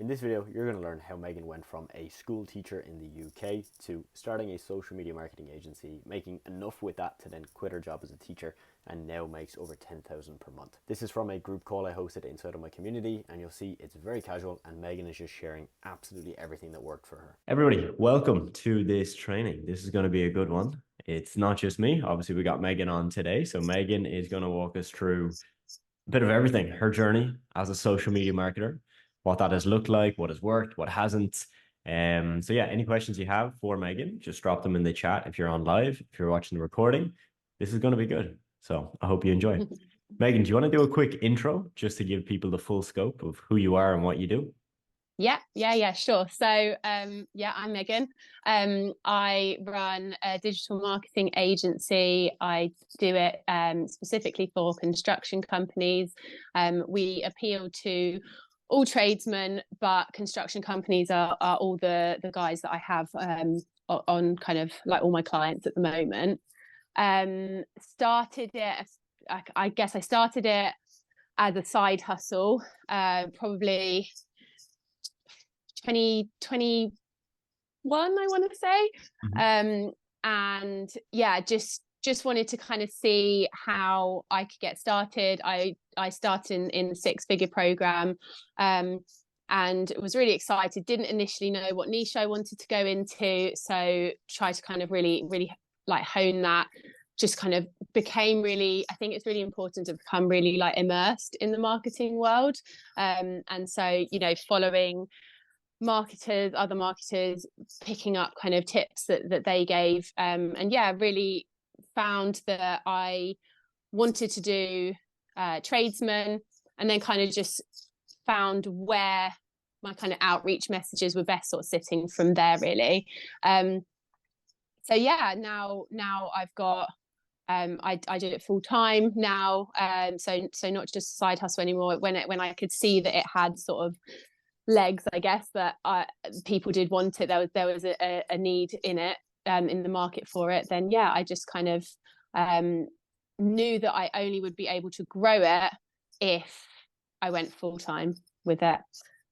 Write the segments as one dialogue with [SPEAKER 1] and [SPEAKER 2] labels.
[SPEAKER 1] In this video, you're going to learn how Megan went from a school teacher in the UK to starting a social media marketing agency, making enough with that to then quit her job as a teacher, and now makes over 10,000 per month. This is from a group call I hosted inside of my community, and you'll see it's very casual, and Megan is just sharing absolutely everything that worked for her.
[SPEAKER 2] Everybody, welcome to this training. This is going to be a good one. It's not just me. Obviously, we got Megan on today. So Megan is going to walk us through a bit of everything, her journey as a social media marketer, what that has looked like, what has worked, what hasn't. So yeah, any questions you have for Megan, just drop them in the chat if you're on live, if you're watching the recording. This is going to be good. So I hope you enjoy. Megan, do you want to do a quick intro just to give people the full scope of who you are and what you do?
[SPEAKER 3] Yeah, sure. So, I'm Megan. I run a digital marketing agency. I do it specifically for construction companies. We appeal to all tradesmen, but construction companies are all the guys that I have on kind of like all my clients at the moment. Started it, I guess I started it as a side hustle, probably 2021, I want to say. And yeah, just wanted to kind of see how I could get started. I started in the six-figure program, and was really excited. Didn't initially know what niche I wanted to go into, so tried to kind of really like hone that. Just kind of became really, I think it's really important to become really like immersed in the marketing world, and so following other marketers, picking up kind of tips that they gave, and yeah, really found that I wanted to do tradesmen, and then kind of just found where my kind of outreach messages were best sort of sitting from there, really. So yeah, now I've got I do it full time now, so not just a side hustle anymore. When I could see that it had sort of legs, I guess, that people did want it, there was a need in it, in the market for it, then yeah, I just kind of knew that I only would be able to grow it if I went full time with it.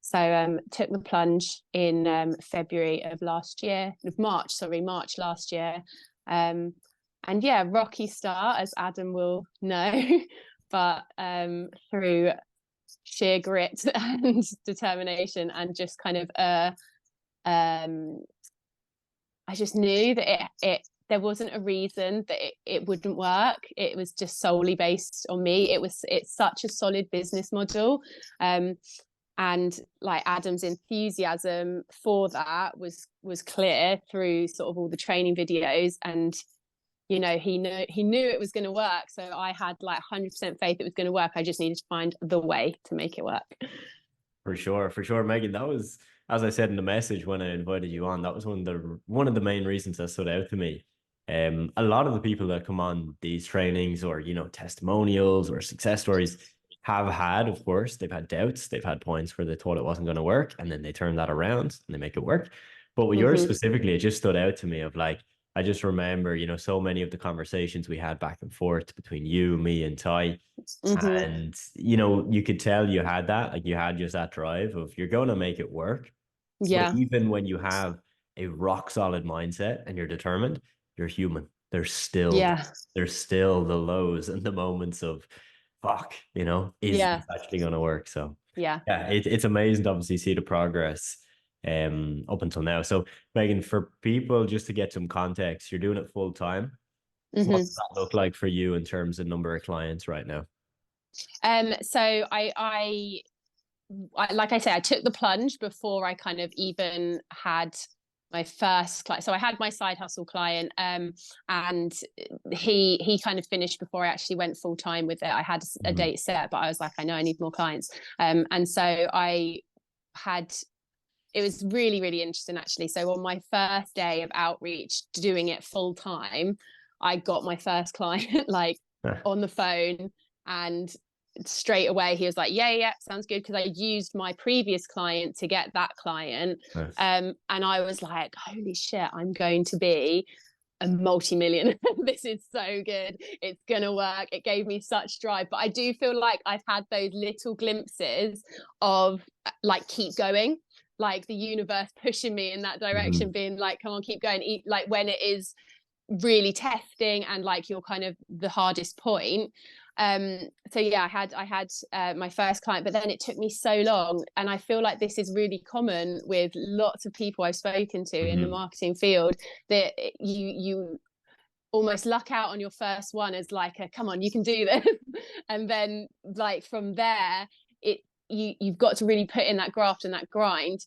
[SPEAKER 3] So took the plunge in March last year, and yeah, rocky start, as Adam will know, but through sheer grit and determination, and just kind of I just knew that there wasn't a reason that it wouldn't work. It was just solely based on me. It's such a solid business model, and like Adam's enthusiasm for that was clear through sort of all the training videos, and he knew it was going to work. So I had like 100% faith it was going to work. I just needed to find the way to make it work.
[SPEAKER 2] For sure, Megan. That was, as I said in the message when I invited you on, that was one of the main reasons that stood out to me. A lot of the people that come on these trainings, or testimonials or success stories, have had, of course, they've had doubts, they've had points where they thought it wasn't going to work, and then they turn that around and they make it work. But with yours specifically, it just stood out to me of like, I just remember, so many of the conversations we had back and forth between you, me, and Ty. And, you could tell you had that, like you had just that drive of you're going to make it work.
[SPEAKER 3] Yeah.
[SPEAKER 2] But even when you have a rock solid mindset and you're determined, you're human. There's still the lows and the moments of fuck, is this actually going to work? So yeah, it's amazing to obviously see the progress up until now. So Megan, for people, just to get some context, you're doing it full time. What does that look like for you in terms of number of clients right now?
[SPEAKER 3] So I like I say, I took the plunge before I kind of even had my first client. So I had my side hustle client, and he kind of finished before I actually went full time with it. I had a date set, but I was like, I know I need more clients, and so it was really, really interesting, actually. So on my first day of outreach, doing it full time, I got my first client like on the phone, and straight away he was like, yeah, sounds good, because I used my previous client to get that client. Nice. And I was like, holy shit, I'm going to be a multi-million. This is so good. It's gonna work. It gave me such drive. But I do feel like I've had those little glimpses of like, keep going, like the universe pushing me in that direction, being like, come on, keep going. Like when it is really testing and like you're kind of the hardest point. So yeah, I had my first client, but then it took me so long. And I feel like this is really common with lots of people I've spoken to in the marketing field, that you almost luck out on your first one as like a, come on, you can do this. And then like from there, you've got to really put in that graft and that grind.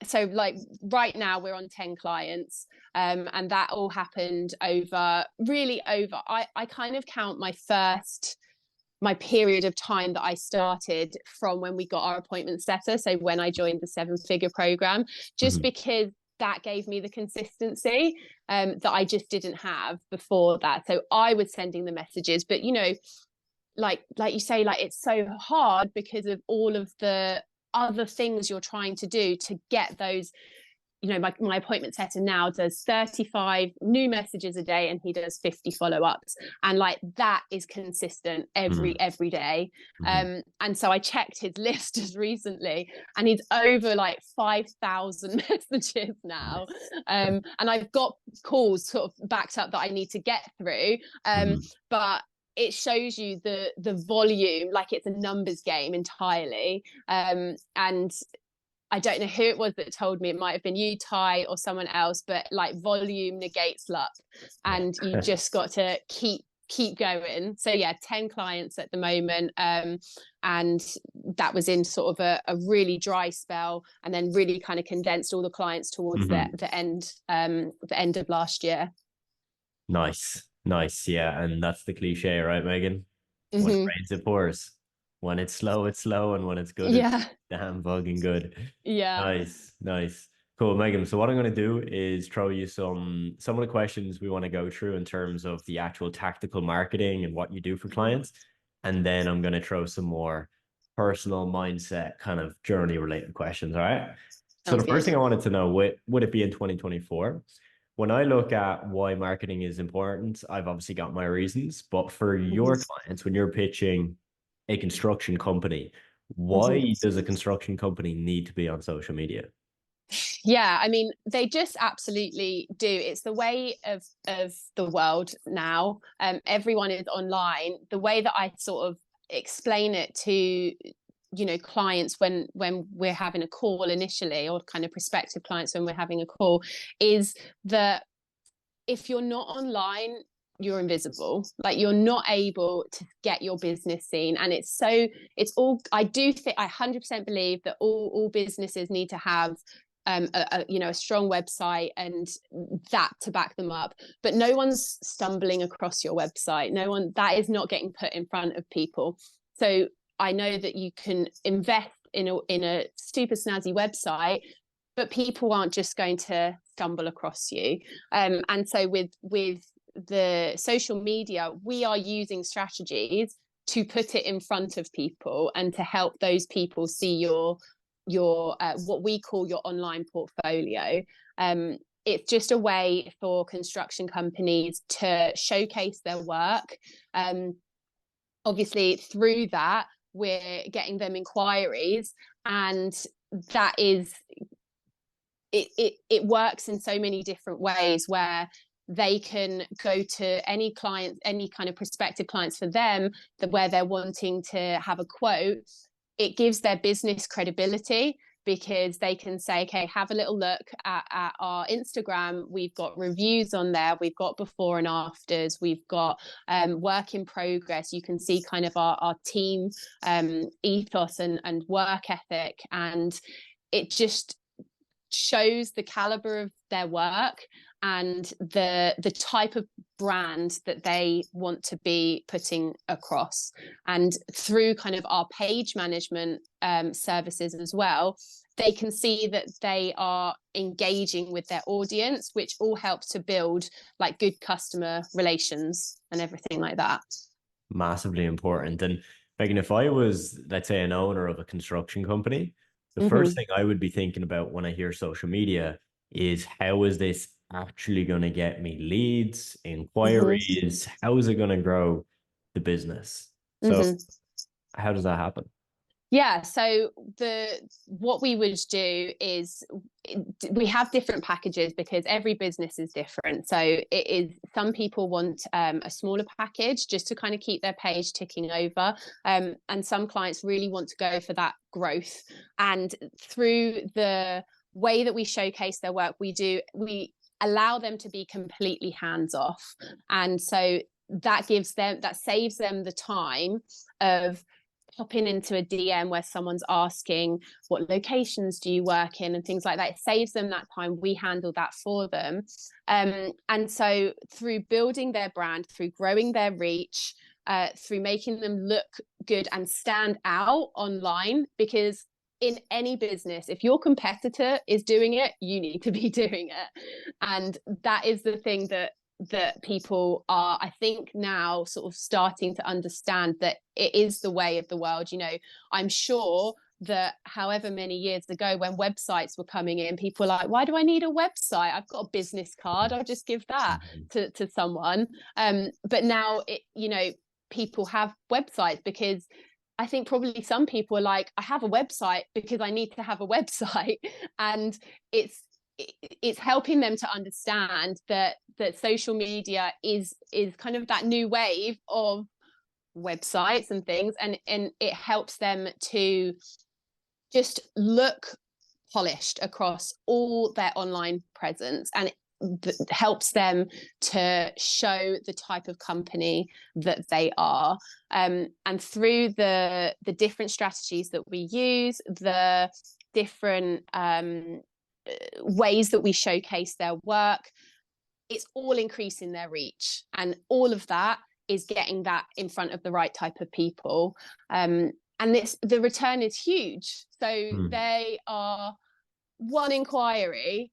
[SPEAKER 3] So like right now we're on 10 clients, and that all happened over I kind of count my period of time that I started from when we got our appointment setter, so when I joined the 7-figure program, just because that gave me the consistency that I just didn't have before that. So I was sending the messages, but you know, like you say, like it's so hard because of all of the other things you're trying to do to get those. You know, my appointment setter now does 35 new messages a day, and he does 50 follow-ups, and like that is consistent every day. And so I checked his list as recently, and he's over like 5,000 messages now. And I've got calls sort of backed up that I need to get through, but it shows you the volume, like it's a numbers game entirely. And I don't know who it was that told me, it might have been you, Ty, or someone else, but like volume negates luck, and you just got to keep going. So yeah, 10 clients at the moment, and that was in sort of a really dry spell, and then really kind of condensed all the clients towards the end of last year.
[SPEAKER 2] Nice. Yeah, and that's the cliche, right, Megan? When it rains, it pours. When it's slow, and when it's good, it's damn bugging good. Nice. Cool, Megan. So what I'm going to do is throw you some of the questions we want to go through in terms of the actual tactical marketing and what you do for clients. And then I'm going to throw some more personal mindset kind of journey related questions. All right. So the first thing I wanted to know, would it be in 2024? When I look at why marketing is important, I've obviously got my reasons, but for your clients, when you're pitching a construction company, why does a construction company need to be on social media?
[SPEAKER 3] Yeah, I mean, they just absolutely do. It's the way of the world now. Everyone is online. The way that I sort of explain it to, you know, clients when we're having a call initially, or kind of prospective clients when we're having a call, is that if you're not online, you're invisible. Like you're not able to get your business seen. And it's all, I do think, I 100% believe that all businesses need to have a strong website and that to back them up, but no one's stumbling across your website. That is not getting put in front of people. So I know that you can invest in a super snazzy website, but people aren't just going to stumble across you. And so with the social media, we are using strategies to put it in front of people and to help those people see your what we call your online portfolio. It's just a way for construction companies to showcase their work. Obviously through that we're getting them inquiries, and that is it works in so many different ways, where they can go to any client, any kind of prospective clients for them, where they're wanting to have a quote. It gives their business credibility, because they can say, okay, have a little look at our Instagram. We've got reviews on there. We've got before and afters. We've got work in progress. You can see kind of our team ethos and work ethic. And it just shows the caliber of their work and the type of brand that they want to be putting across. And through kind of our page management services as well, they can see that they are engaging with their audience, which all helps to build like good customer relations and everything like that.
[SPEAKER 2] Massively important. And Megan, if I was, let's say, an owner of a construction company, the first thing I would be thinking about when I hear social media is, how is this actually going to get me leads,
[SPEAKER 3] Hmm.
[SPEAKER 2] inquiries? How is it going to grow the business? So
[SPEAKER 3] Hmm.
[SPEAKER 2] how does that happen?
[SPEAKER 3] Yeah, so what we would do is we have different packages because every business is different. So it is, some people want a smaller package just to kind of keep their page ticking over, and some clients really want to go for that growth. And through the way that we showcase their work, we allow them to be completely hands off, and so that saves them the time of popping into a DM where someone's asking what locations do you work in and things like that. It saves them that time. We handle that for them. And so through building their brand, through growing their reach, through making them look good and stand out online, because in any business, if your competitor is doing it, you need to be doing it. And that is the thing that people are, I think, now sort of starting to understand, that it is the way of the world. You know, I'm sure that however many years ago when websites were coming in, people were like, why do I need a website? I've got a business card, I'll just give that to someone. But now people have websites because I think probably some people are like, I have a website because I need to have a website. And it's helping them to understand that social media is kind of that new wave of websites and things, and it helps them to just look polished across all their online presence, and it helps them to show the type of company that they are. And through the different strategies that we use, the different ways that we showcase their work, it's all increasing their reach, and all of that is getting that in front of the right type of people. And the return is huge. So they are one inquiry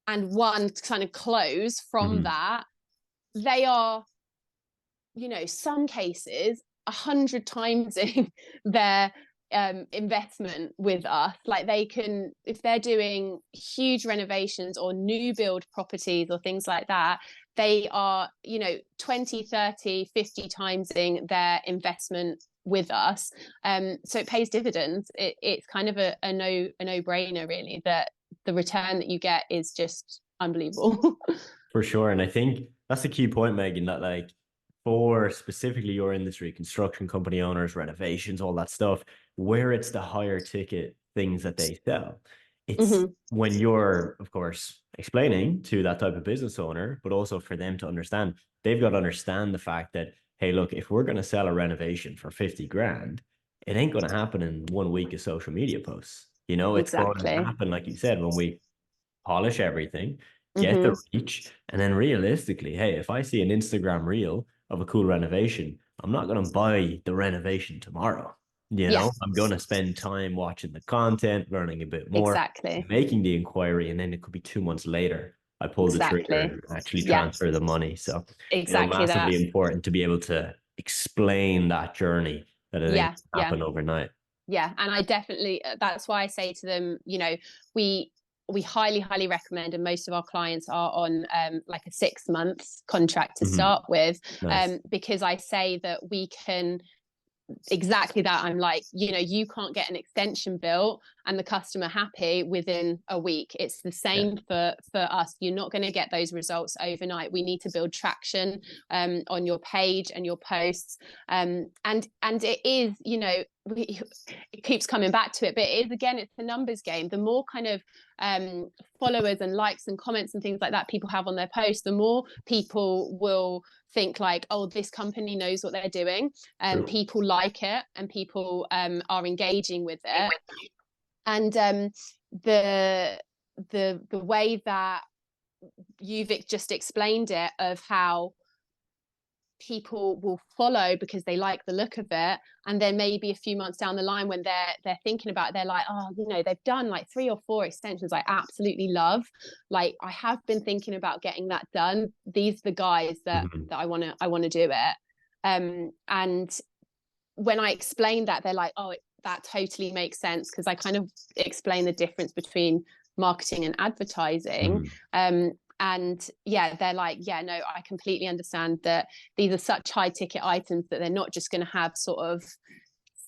[SPEAKER 3] and one kind of close from that. They are, some cases 100 times their investment with us. Like, they can, if they're doing huge renovations or new build properties or things like that, they are 20, 30, 50 timesing their investment with us. So it pays dividends. It's kind of a no-brainer, really, that the return that you get is just unbelievable.
[SPEAKER 2] For sure. And I think that's the key point, Megan, that like for specifically your industry, construction company owners, renovations, all that stuff, where it's the higher ticket things that they sell. It's when you're, of course, explaining to that type of business owner, but also for them to understand, they've got to understand the fact that, hey, look, if we're going to sell a renovation for 50 grand, it ain't going to happen in 1 week of social media posts. It's going to
[SPEAKER 3] Exactly.
[SPEAKER 2] happen, like you said, when we polish everything, get the reach, and then realistically, hey, if I see an Instagram reel of a cool renovation, I'm not going to buy the renovation tomorrow.
[SPEAKER 3] Yeah,
[SPEAKER 2] I'm going to spend time watching the content, learning a bit more,
[SPEAKER 3] exactly.
[SPEAKER 2] making the inquiry, and then it could be 2 months later I pull the trigger
[SPEAKER 3] Exactly.
[SPEAKER 2] and actually
[SPEAKER 3] Yeah,
[SPEAKER 2] transfer the money. So,
[SPEAKER 3] exactly that.
[SPEAKER 2] massively important to be able to explain that journey, that it ain't
[SPEAKER 3] Yeah, yeah.
[SPEAKER 2] happen overnight.
[SPEAKER 3] Yeah, and I definitely, that's why I say to them, we highly recommend, and most of our clients are on like a 6 months contract to start with,
[SPEAKER 2] Nice.
[SPEAKER 3] because I say that we can exactly that. I'm like, you can't get an extension built and the customer happy within a week. It's the same for us. You're not going to get those results overnight. We need to build traction on your page and your posts, and it is, it keeps coming back to it, but it is, again, it's the numbers game. The more kind of followers and likes and comments and things like that people have on their posts, the more people will think like, oh, this company knows what they're doing, and people like it, and people are engaging with it. And the way that you've just explained it, of how people will follow because they like the look of it, and then maybe a few months down the line when they're thinking about it, they're like, oh, they've done like 3 or 4 extensions I absolutely love, like I have been thinking about getting that done. These are the guys that I want to do it. And when I explain that, they're like, oh, that totally makes sense, because I kind of explain the difference between marketing and advertising. and yeah, they're like, yeah, no, I completely understand that these are such high ticket items that they're not just going to have sort of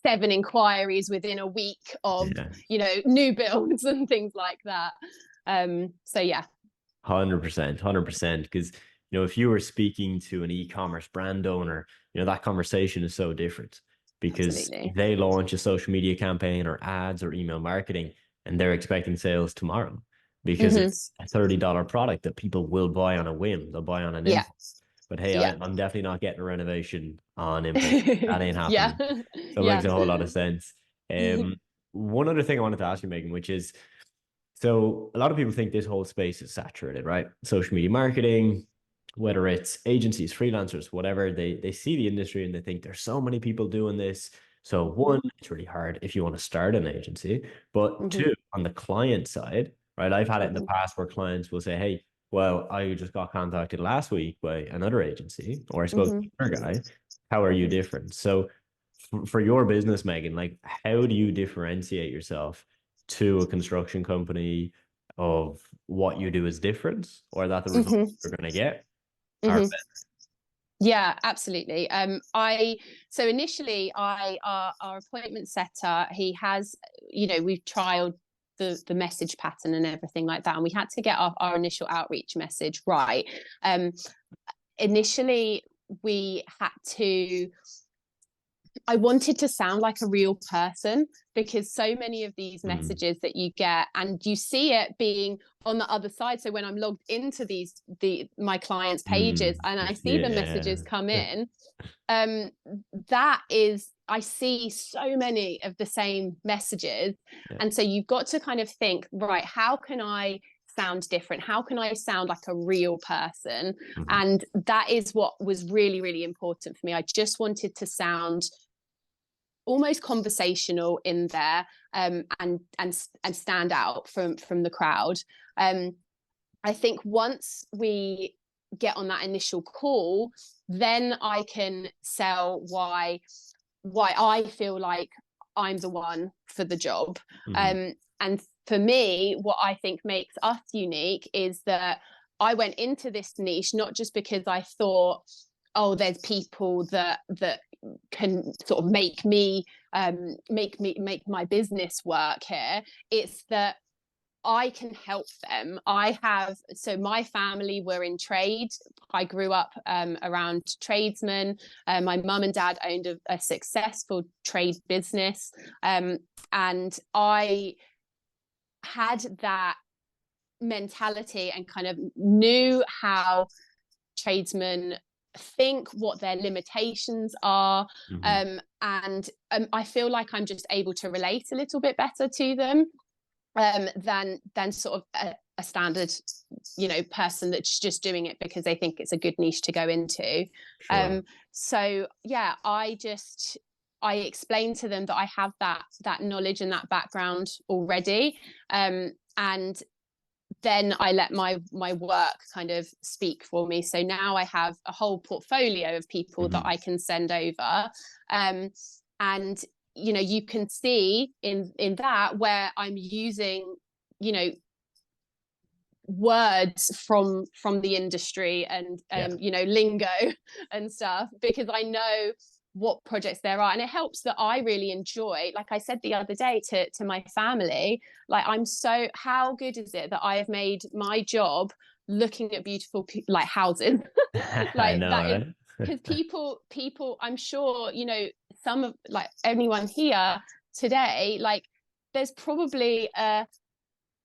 [SPEAKER 3] 7 inquiries within a week of,
[SPEAKER 2] Yeah.
[SPEAKER 3] New builds and things like that. So yeah.
[SPEAKER 2] 100%, 100%. Because, if you were speaking to an e-commerce brand owner, that conversation is so different because
[SPEAKER 3] Absolutely.
[SPEAKER 2] they launch a social media campaign or ads or email marketing and they're expecting sales tomorrow because
[SPEAKER 3] Mm-hmm.
[SPEAKER 2] it's a $30 product that people will buy on a whim. They'll buy on an
[SPEAKER 3] Yeah.
[SPEAKER 2] impulse. But hey,
[SPEAKER 3] Yeah.
[SPEAKER 2] I'm definitely not getting a renovation on impulse. That ain't
[SPEAKER 3] Yeah.
[SPEAKER 2] happening. So it makes
[SPEAKER 3] Yeah.
[SPEAKER 2] a whole lot of sense. One other thing I wanted to ask you, Megan, which is, so a lot of people think this whole space is saturated, right? Social media marketing, whether it's agencies, freelancers, whatever, they see the industry and they think there's so many people doing this. So one, it's really hard if you want to start an agency. But
[SPEAKER 3] Mm-hmm.
[SPEAKER 2] two, on the client side, right? I've had it in the
[SPEAKER 3] Mm-hmm.
[SPEAKER 2] past where clients will say, hey, well, I just got contacted last week by another agency, or I spoke to
[SPEAKER 3] Mm-hmm.
[SPEAKER 2] another guy. How are you
[SPEAKER 3] Mm-hmm.
[SPEAKER 2] different? So for your business, Megan, like how do you differentiate yourself to a construction company of what you do is different or that the results
[SPEAKER 3] Mm-hmm.
[SPEAKER 2] you're going to get are
[SPEAKER 3] Mm-hmm.
[SPEAKER 2] better?
[SPEAKER 3] Yeah, absolutely. So initially our appointment setter, he has, we've trialed the message pattern and everything like that, and we had to get our initial outreach message right. Initially we had to I wanted to sound like a real person, because so many of these messages that you get and you see it being on the other side. So when I'm logged into my clients' pages and I see the
[SPEAKER 2] Yeah.
[SPEAKER 3] messages come in, that is, I see so many of the same messages.
[SPEAKER 2] Yeah.
[SPEAKER 3] And so you've got to kind of think, right, how can I sound different? How can I sound like a real person? And that is what was really, really important for me. I just wanted to sound almost conversational in there, and stand out from the crowd. I think once we get on that initial call, then I can sell why I feel like I'm the one for the job. And for me, what I think makes us unique is that I went into this niche not just because I thought, oh, there's people that can sort of make my business work here. It's that I can help them. So my family were in trade. I grew up around tradesmen. My mum and dad owned a successful trade business. And I had that mentality and kind of knew how tradesmen think, what their limitations are. And I feel like I'm just able to relate a little bit better to them than sort of a standard person that's just doing it because they think it's a good niche to go into.
[SPEAKER 2] Sure.
[SPEAKER 3] So yeah, I explained to them that I have that knowledge and that background already, and then I let my work kind of speak for me. So now I have a whole portfolio of people that I can send over, and you can see in that where I'm using words from the industry and lingo and stuff, because I know what projects there are, and it helps that I really enjoy, like I said the other day to my family, like how good is it that I have made my job looking at beautiful like houses
[SPEAKER 2] I
[SPEAKER 3] like
[SPEAKER 2] know,
[SPEAKER 3] that is
[SPEAKER 2] right?
[SPEAKER 3] because people I'm sure some of like anyone here today, like there's probably a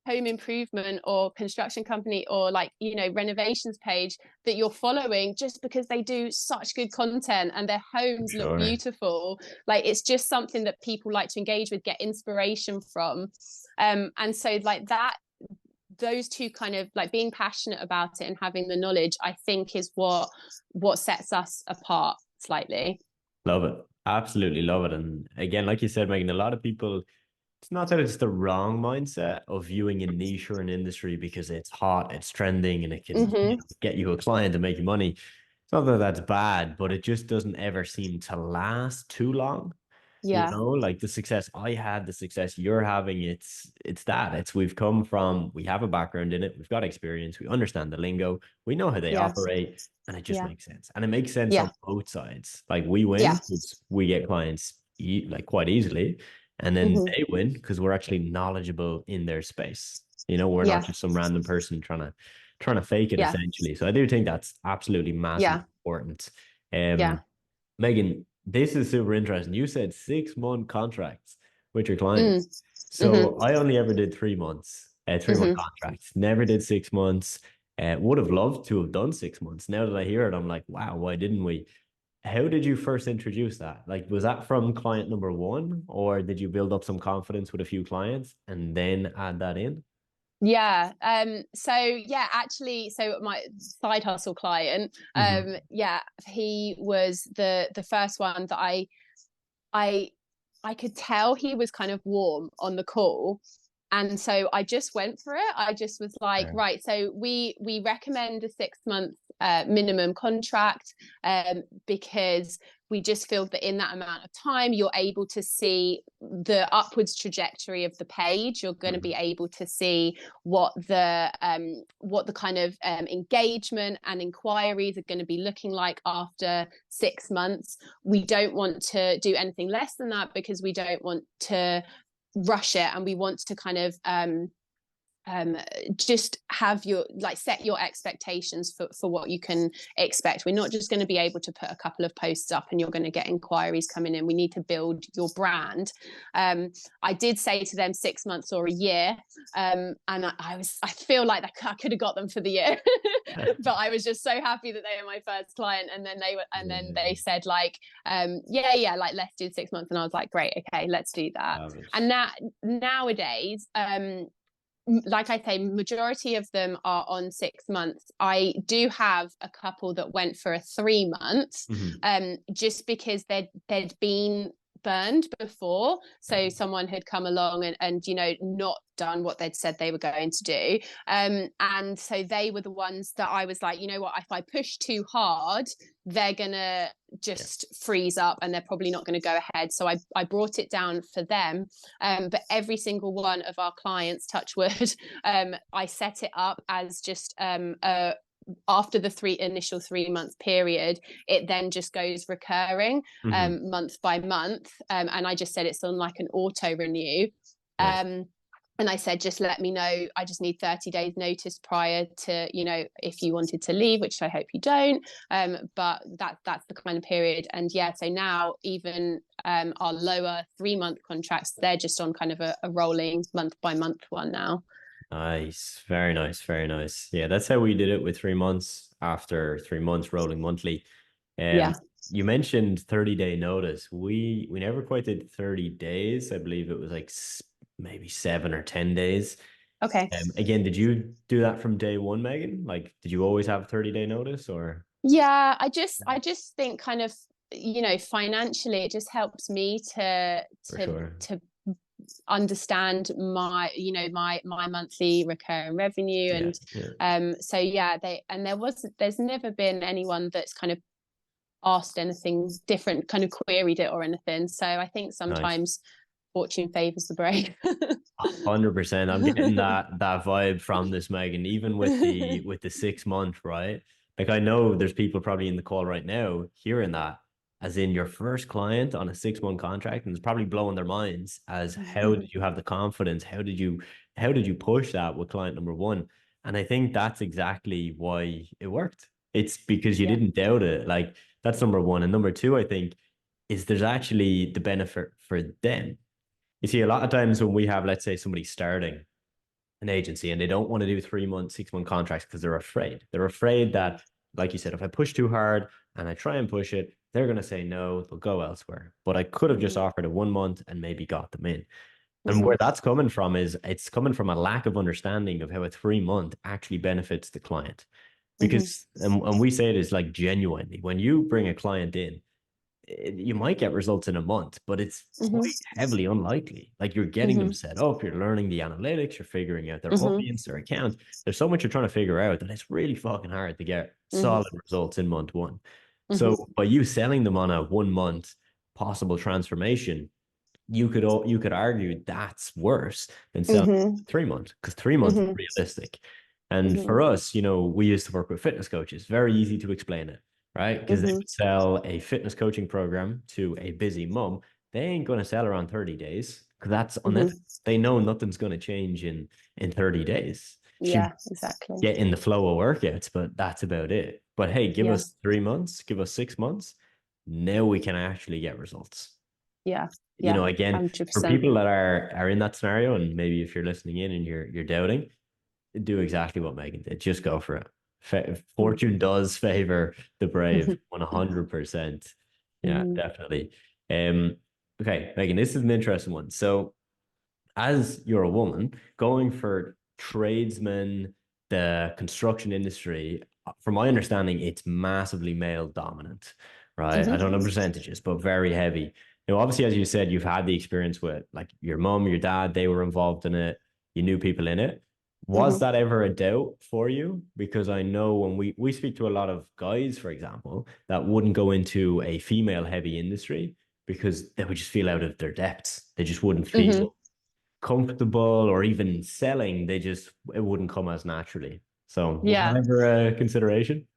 [SPEAKER 3] home improvement or construction company or like renovations page that you're following just because they do such good content and their homes look
[SPEAKER 2] Sure.
[SPEAKER 3] beautiful. Like it's just something that people like to engage with, get inspiration from, and so like that, those two kind of like being passionate about it and having the knowledge, I think is what sets us apart slightly.
[SPEAKER 2] Love it. Absolutely love it. And again, like you said, Megan, a lot of people, it's not that it's the wrong mindset of viewing a niche or an industry because it's hot, it's trending, and it can get you a client and make you money. It's not that that's bad, but it just doesn't ever seem to last too long.
[SPEAKER 3] Yeah.
[SPEAKER 2] Like the success I had, the success you're having, we have a background in it, we've got experience, we understand the lingo, we know how they
[SPEAKER 3] Yeah.
[SPEAKER 2] operate, and it just
[SPEAKER 3] Yeah.
[SPEAKER 2] makes sense. And it makes sense
[SPEAKER 3] Yeah.
[SPEAKER 2] on both sides. Like we
[SPEAKER 3] Yeah.
[SPEAKER 2] win because we get clients like quite easily, and then
[SPEAKER 3] Hmm.
[SPEAKER 2] they win because we're actually knowledgeable in their space. We're not
[SPEAKER 3] Yeah.
[SPEAKER 2] just some random person trying to fake it
[SPEAKER 3] Yeah.
[SPEAKER 2] essentially. So I do think that's absolutely massively
[SPEAKER 3] Yeah.
[SPEAKER 2] important.
[SPEAKER 3] Yeah.
[SPEAKER 2] Megan, this is super interesting. You said 6 month contracts with your
[SPEAKER 3] Mm.
[SPEAKER 2] clients.
[SPEAKER 3] Hmm.
[SPEAKER 2] So I only ever did 3 months, 3 month
[SPEAKER 3] Hmm.
[SPEAKER 2] contracts. Never did 6 months. Would have loved to have done 6 months. Now that I hear it, I'm like, wow, why didn't we? How did you first introduce that? Like, was that from client number one, or did you build up some confidence with a few clients and then add that in?
[SPEAKER 3] Yeah. So yeah, actually, so my side hustle client,
[SPEAKER 2] Mm-hmm.
[SPEAKER 3] yeah, he was the first one that I I could tell he was kind of warm on the call. And so I just went for it. I just was like,
[SPEAKER 2] Fair.
[SPEAKER 3] right, so we recommend a 6 month minimum contract, because we just feel that in that amount of time you're able to see the upwards trajectory of the page. You're going to be
[SPEAKER 2] Mm-hmm.
[SPEAKER 3] able to see what the kind of engagement and inquiries are going to be looking like after 6 months. We don't want to do anything less than that because we don't want to rush it, and we want to kind of just have your set your expectations for what you can expect. We're not just going to be able to put a couple of posts up and you're going to get inquiries coming in. We need to build your brand. I did say to them 6 months or a year, and I feel like I could have got them for the year, but I was just so happy that they were my first client. And then
[SPEAKER 2] Yeah,
[SPEAKER 3] they said like, yeah, like let's do 6 months, and I was like, great, okay, let's do that.
[SPEAKER 2] love it.
[SPEAKER 3] And that nowadays, like I say, majority of them are on 6 months. I do have a couple that went for a 3 months,
[SPEAKER 2] Mm-hmm.
[SPEAKER 3] just because they'd been burned before.
[SPEAKER 2] Yeah.
[SPEAKER 3] So someone had come along and not done what they'd said they were going to do. And so they were the ones that I was like, you know what, if I push too hard, they're gonna
[SPEAKER 2] Yeah.
[SPEAKER 3] just freeze up and they're probably not going to go ahead. So I brought it down for them. But every single one of our clients, touch wood, I set it up as just after the initial 3 month period, it then just goes recurring,
[SPEAKER 2] Mm-hmm.
[SPEAKER 3] month by month. And I just said it's on like an auto renew.
[SPEAKER 2] Nice.
[SPEAKER 3] And I said, just let me know. I just need 30 days notice prior to, if you wanted to leave, which I hope you don't. But that's the kind of period. And yeah, so now even our lower 3 month contracts, they're just on kind of a rolling month by month one now.
[SPEAKER 2] Nice. Very nice. Very nice. Yeah, that's how we did it with 3 months. After 3 months, rolling monthly. Um,
[SPEAKER 3] Yeah.
[SPEAKER 2] you mentioned 30-day notice. We never quite did 30 days. I believe it was like maybe 7 or 10 days.
[SPEAKER 3] Okay.
[SPEAKER 2] Again, did you do that from day one, Megan? Like, did you always have 30-day notice or?
[SPEAKER 3] Yeah, I just think kind of, financially it just helps me to
[SPEAKER 2] For
[SPEAKER 3] to
[SPEAKER 2] sure.
[SPEAKER 3] to understand my monthly recurring revenue.
[SPEAKER 2] Yeah.
[SPEAKER 3] And
[SPEAKER 2] Yeah.
[SPEAKER 3] so yeah, there's never been anyone that's kind of asked anything different, kind of queried it or anything. So I think
[SPEAKER 2] Nice.
[SPEAKER 3] sometimes fortune favors the brave.
[SPEAKER 2] 100%. I'm getting that vibe from this, Megan, even with the 6 month, right? Like I know there's people probably in the call right now hearing that as in your first client on a 6 month contract, and it's probably blowing their minds as how did you have the confidence? How did you push that with client number one? And I think that's exactly why it worked. It's because you
[SPEAKER 3] Yeah.
[SPEAKER 2] didn't doubt it. Like that's number one. And number two, I think, is there's actually the benefit for them. You see, a lot of times when we have, let's say, somebody starting an agency and they don't want to do 3 month, 6 month contracts because they're afraid. They're afraid that, like you said, if I push too hard and I try and push it, they're going to say no, they'll go elsewhere. But I could have just
[SPEAKER 3] Hmm.
[SPEAKER 2] offered a 1 month and maybe got them in. And
[SPEAKER 3] Hmm.
[SPEAKER 2] where that's coming from is it's coming from a lack of understanding of how a 3 month actually benefits the client.
[SPEAKER 3] Hmm.
[SPEAKER 2] Because, and we say it is like genuinely, when you bring a client in, you might get results in a month, but it's
[SPEAKER 3] Hmm.
[SPEAKER 2] quite heavily unlikely. Like you're getting them
[SPEAKER 3] Hmm.
[SPEAKER 2] set up, you're learning the analytics, you're figuring out their
[SPEAKER 3] Hmm.
[SPEAKER 2] audience, their account. There's so much you're trying to figure out that it's really fucking hard to get
[SPEAKER 3] Hmm.
[SPEAKER 2] solid results in month one.
[SPEAKER 3] Hmm.
[SPEAKER 2] So by you selling them on a 1 month possible transformation, you could argue that's worse than selling
[SPEAKER 3] Mm-hmm.
[SPEAKER 2] 3 months, because 3 months is
[SPEAKER 3] Mm-hmm.
[SPEAKER 2] realistic. And
[SPEAKER 3] Mm-hmm.
[SPEAKER 2] for us, we used to work with fitness coaches. Very easy to explain it, right? Because they
[SPEAKER 3] Mm-hmm.
[SPEAKER 2] would sell a fitness coaching program to a busy mum. They ain't going to sell around 30 days, because that's
[SPEAKER 3] Mm-hmm.
[SPEAKER 2] unethical. They know nothing's going to change in 30 days. She
[SPEAKER 3] Yeah, exactly.
[SPEAKER 2] get in the flow of workouts, but that's about it. But hey, give
[SPEAKER 3] Yeah.
[SPEAKER 2] us 3 months, give us 6 months. Now we can actually get results.
[SPEAKER 3] Yeah. Yeah.
[SPEAKER 2] Again, for
[SPEAKER 3] 100%.
[SPEAKER 2] people that are in that scenario, and maybe if you're listening in and you're doubting, do exactly what Megan did. Just go for it. Fortune does favor the brave, 100%. Yeah,
[SPEAKER 3] Mm-hmm.
[SPEAKER 2] definitely. Um, okay, Megan, this is an interesting one. So as you're a woman going for tradesmen, the construction industry, from my understanding, it's massively male dominant, right? I don't know
[SPEAKER 3] Mm-hmm.
[SPEAKER 2] percentages, but very heavy. Obviously, as you said, you've had the experience with like your mom, your dad, they were involved in it. You knew people in it. Was
[SPEAKER 3] Mm-hmm.
[SPEAKER 2] that ever a doubt for you? Because I know when we speak to a lot of guys, for example, that wouldn't go into a female heavy industry because they would just feel out of their depths. They just wouldn't
[SPEAKER 3] Mm-hmm.
[SPEAKER 2] feel comfortable or even selling, it wouldn't come as naturally. So was that
[SPEAKER 3] Yeah.
[SPEAKER 2] ever a consideration?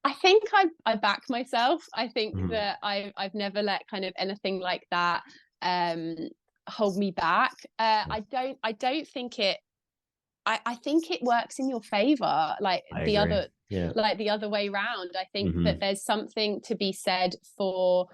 [SPEAKER 3] I think I back myself. I think
[SPEAKER 2] Mhm.
[SPEAKER 3] that I've never let kind of anything like that um hold me back. I don't think it I think it works in your favor,
[SPEAKER 2] I agree. Yeah.
[SPEAKER 3] like the other way round. I think that
[SPEAKER 2] Hmm.
[SPEAKER 3] there's something to be said for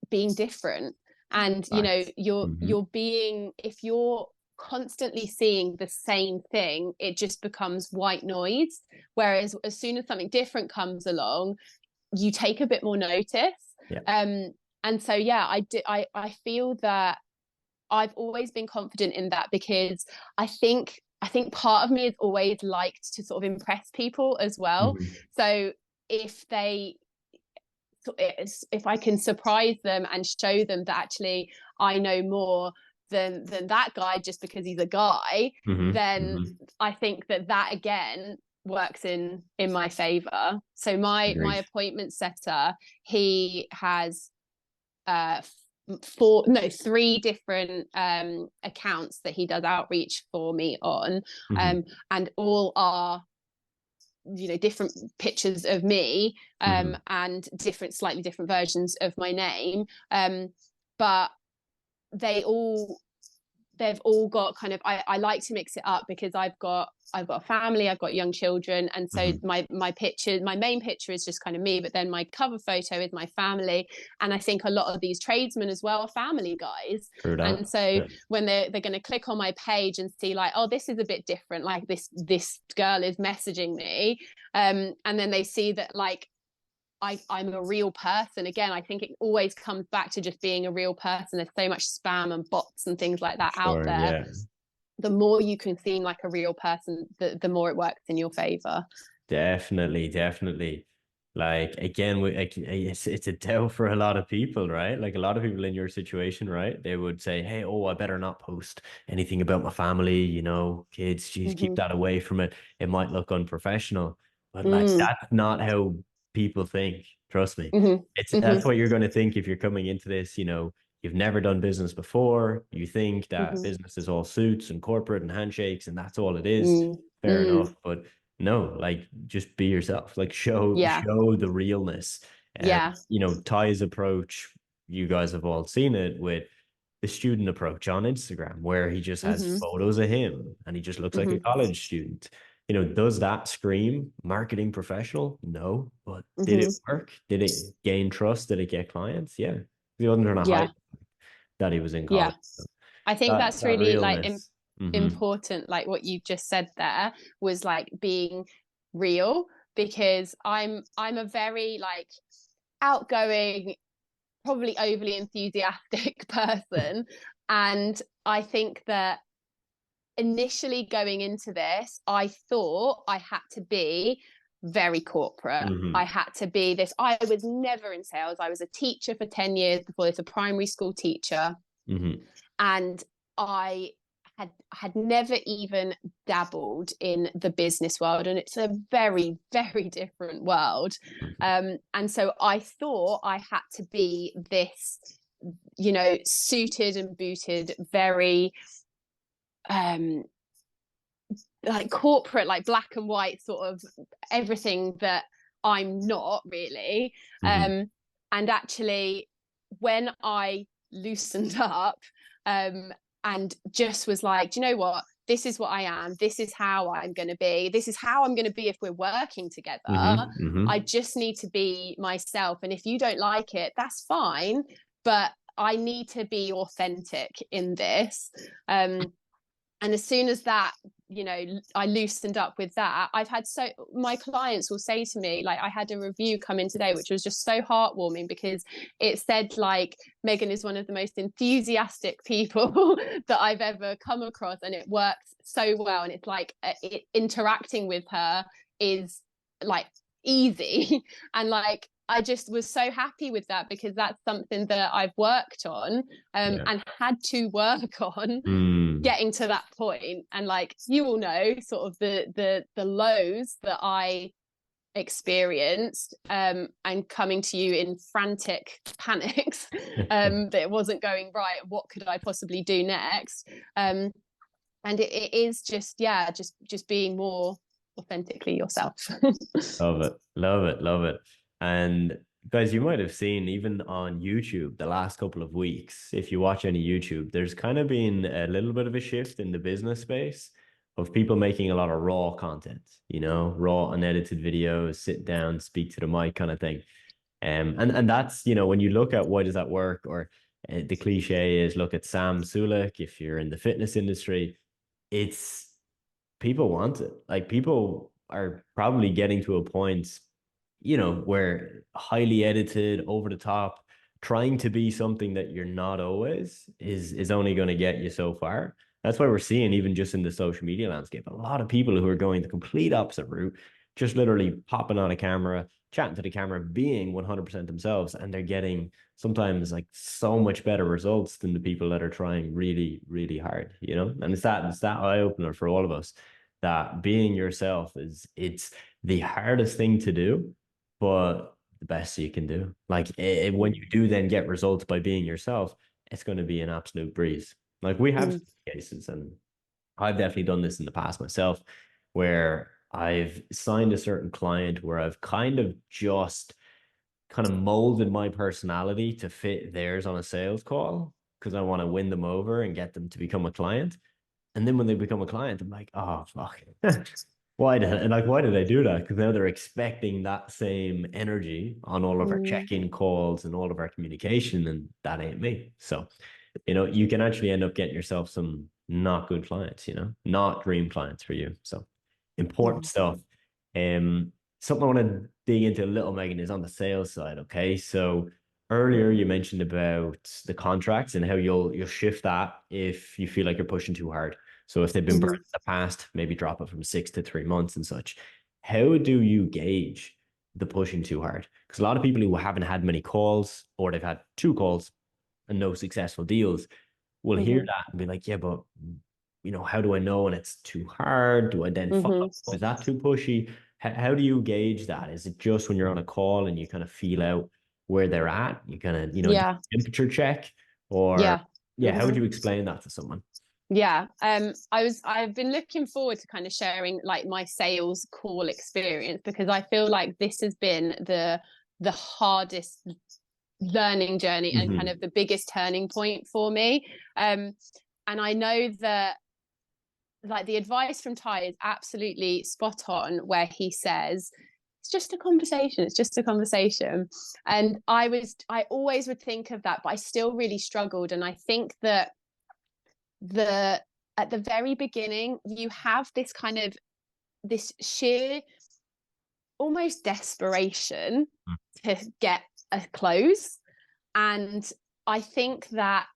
[SPEAKER 3] being different. And
[SPEAKER 2] Facts. Hmm.
[SPEAKER 3] you're being, if you're constantly seeing the same thing, it just becomes white noise. Whereas as soon as something different comes along, you take a bit more notice.
[SPEAKER 2] Yeah.
[SPEAKER 3] And so yeah, I feel that I've always been confident in that, because I think part of me has always liked to sort of impress people as well.
[SPEAKER 2] Hmm.
[SPEAKER 3] So if if I can surprise them and show them that actually I know more than that guy just because he's a guy,
[SPEAKER 2] Hmm.
[SPEAKER 3] then
[SPEAKER 2] Hmm.
[SPEAKER 3] I think that again works in my favor. So my
[SPEAKER 2] Agreed.
[SPEAKER 3] appointment setter, he has uh three different accounts that he does outreach for me on,
[SPEAKER 2] Hmm.
[SPEAKER 3] and all are different pictures of me,
[SPEAKER 2] Hmm.
[SPEAKER 3] and slightly different versions of my name, but they all they've all got kind of, I like to mix it up because I've got a family, I've got young children, and so
[SPEAKER 2] Hmm.
[SPEAKER 3] my main picture is just kind of me, but then my cover photo is my family. And I think a lot of these tradesmen as well are family guys,
[SPEAKER 2] True that.
[SPEAKER 3] and so
[SPEAKER 2] Yeah.
[SPEAKER 3] when they're going to click on my page and see like, oh, this is a bit different, like this girl is messaging me, and then they see that like I'm a real person. Again, I think it always comes back to just being a real person. There's so much spam and bots and things like that out
[SPEAKER 2] Sure.
[SPEAKER 3] there.
[SPEAKER 2] Yeah.
[SPEAKER 3] The more you can seem like a real person, the more it works in your favor.
[SPEAKER 2] Definitely, definitely. Like again, it's a tell for a lot of people, right? Like a lot of people in your situation, right? They would say, "Hey, oh, I better not post anything about my family, kids. Geez, keep
[SPEAKER 3] Mm-hmm.
[SPEAKER 2] that away from it. It might look unprofessional." But like
[SPEAKER 3] Mm.
[SPEAKER 2] that's not how people think. Trust me.
[SPEAKER 3] Mm-hmm.
[SPEAKER 2] That's
[SPEAKER 3] Mm-hmm.
[SPEAKER 2] what you're going to think if you're coming into this. You've never done business before. You think that
[SPEAKER 3] Mm-hmm.
[SPEAKER 2] business is all suits and corporate and handshakes, and that's all it is.
[SPEAKER 3] Mm.
[SPEAKER 2] Fair enough,
[SPEAKER 3] Mm.
[SPEAKER 2] but no, like just be yourself. Like show
[SPEAKER 3] Yeah.
[SPEAKER 2] show the realness. And
[SPEAKER 3] Yeah.
[SPEAKER 2] Ty's approach, you guys have all seen it with the student approach on Instagram, where he just has
[SPEAKER 3] Mm-hmm.
[SPEAKER 2] photos of him and he just looks like a
[SPEAKER 3] Mm-hmm.
[SPEAKER 2] college student. Does that scream marketing professional? No, but did it
[SPEAKER 3] Mm-hmm.
[SPEAKER 2] work? Did it gain trust? Did it get clients? Yeah. He wasn't trying to hide
[SPEAKER 3] Yeah.
[SPEAKER 2] that he was in
[SPEAKER 3] Yeah.
[SPEAKER 2] college. So
[SPEAKER 3] I think
[SPEAKER 2] that
[SPEAKER 3] that's
[SPEAKER 2] that
[SPEAKER 3] really like
[SPEAKER 2] realness. Hmm.
[SPEAKER 3] important. Like what you just said there was like being real, because I'm a very like outgoing, probably overly enthusiastic person. And I think that initially going into this, I thought I had to be very corporate. I
[SPEAKER 2] Hmm.
[SPEAKER 3] had to be this. I was never in sales. I was a teacher for 10 years before this, a primary school teacher.
[SPEAKER 2] Hmm.
[SPEAKER 3] And I had never even dabbled in the business world, and it's a very very different world. And so I thought I had to be you know, suited and booted, very like corporate, like black and white, sort of everything that I'm not really. And actually, when I loosened up, and just was like, do you know what? This is what I am. This is how I'm going to be. This is how I'm going to be if we're working together. I just need to be myself. And if you don't like it, that's fine. But I need to be authentic in this. And as soon as that, you know, I loosened up with that, I've had my clients will say to me, like, I had a review come in today, which was just so heartwarming, because it said, like, Megan is one of the most enthusiastic people that I've ever come across, and it works so well. And it's like interacting with her is like easy. And like, I just was so happy with that, because that's something that I've worked on and had to work on getting to that point. And like, you all know sort of the lows that I experienced, and coming to you in frantic panics that it wasn't going right. What could I possibly do next? And it is just being more authentically yourself.
[SPEAKER 2] Love it, love it, love it. And guys, you might have seen even on YouTube the last couple of weeks, if you watch any YouTube, there's kind of been a little bit of a shift in the business space of people making a lot of raw content, you know, raw unedited videos, sit down, speak to the mic kind of thing. And that's, you know, when you look at why does that work, or the cliche is look at Sam Sulek, if you're in the fitness industry, it's people want it. Like, people are probably getting to a point, you know, where highly edited, over the top, trying to be something that you're not always is only going to get you so far. That's why we're seeing, even just in the social media landscape, a lot of people who are going the complete opposite route, just literally popping on a camera, chatting to the camera, being 100% themselves, and they're getting sometimes like so much better results than the people that are trying really, really hard, you know? And it's that eye opener for all of us, that being yourself it's the hardest thing to do, but the best you can do. Like, when you do then get results by being yourself, it's going to be an absolute breeze. Like, we have cases, and I've definitely done this in the past myself, where I've signed a certain client where I've kind of just kind of molded my personality to fit theirs on a sales call, because I want to win them over and get them to become a client. And then when they become a client, I'm like, oh fuck. Why did I do that? Because now they're expecting that same energy on all of our check-in calls and all of our communication, and that ain't me. So, you know, you can actually end up getting yourself some not good clients, you know, not dream clients for you. So important stuff. Something I want to dig into a little, Megan, is on the sales side. Okay. So earlier you mentioned about the contracts and how you'll shift that if you feel like you're pushing too hard. So if they've been burned in the past, maybe drop it from 6 to 3 months and such. How do you gauge the pushing too hard? Because a lot of people who haven't had many calls, or they've had 2 calls and no successful deals, will hear that and be like, yeah, but you know, how do I know when it's too hard? Do I then follow up? Is that too pushy? How do you gauge that? Is it just when you're on a call and you kind of feel out where they're at? You kind of, you know, temperature check, or how would you explain that to someone?
[SPEAKER 3] I've been looking forward to kind of sharing like my sales call experience, because I feel like this has been the hardest learning journey and kind of the biggest turning point for me. And I know that like the advice from Ty is absolutely spot on, where he says it's just a conversation, it's just a conversation. And I always would think of that, but I still really struggled. And I think that at the very beginning, you have this kind of this sheer almost desperation to get a close. And I think that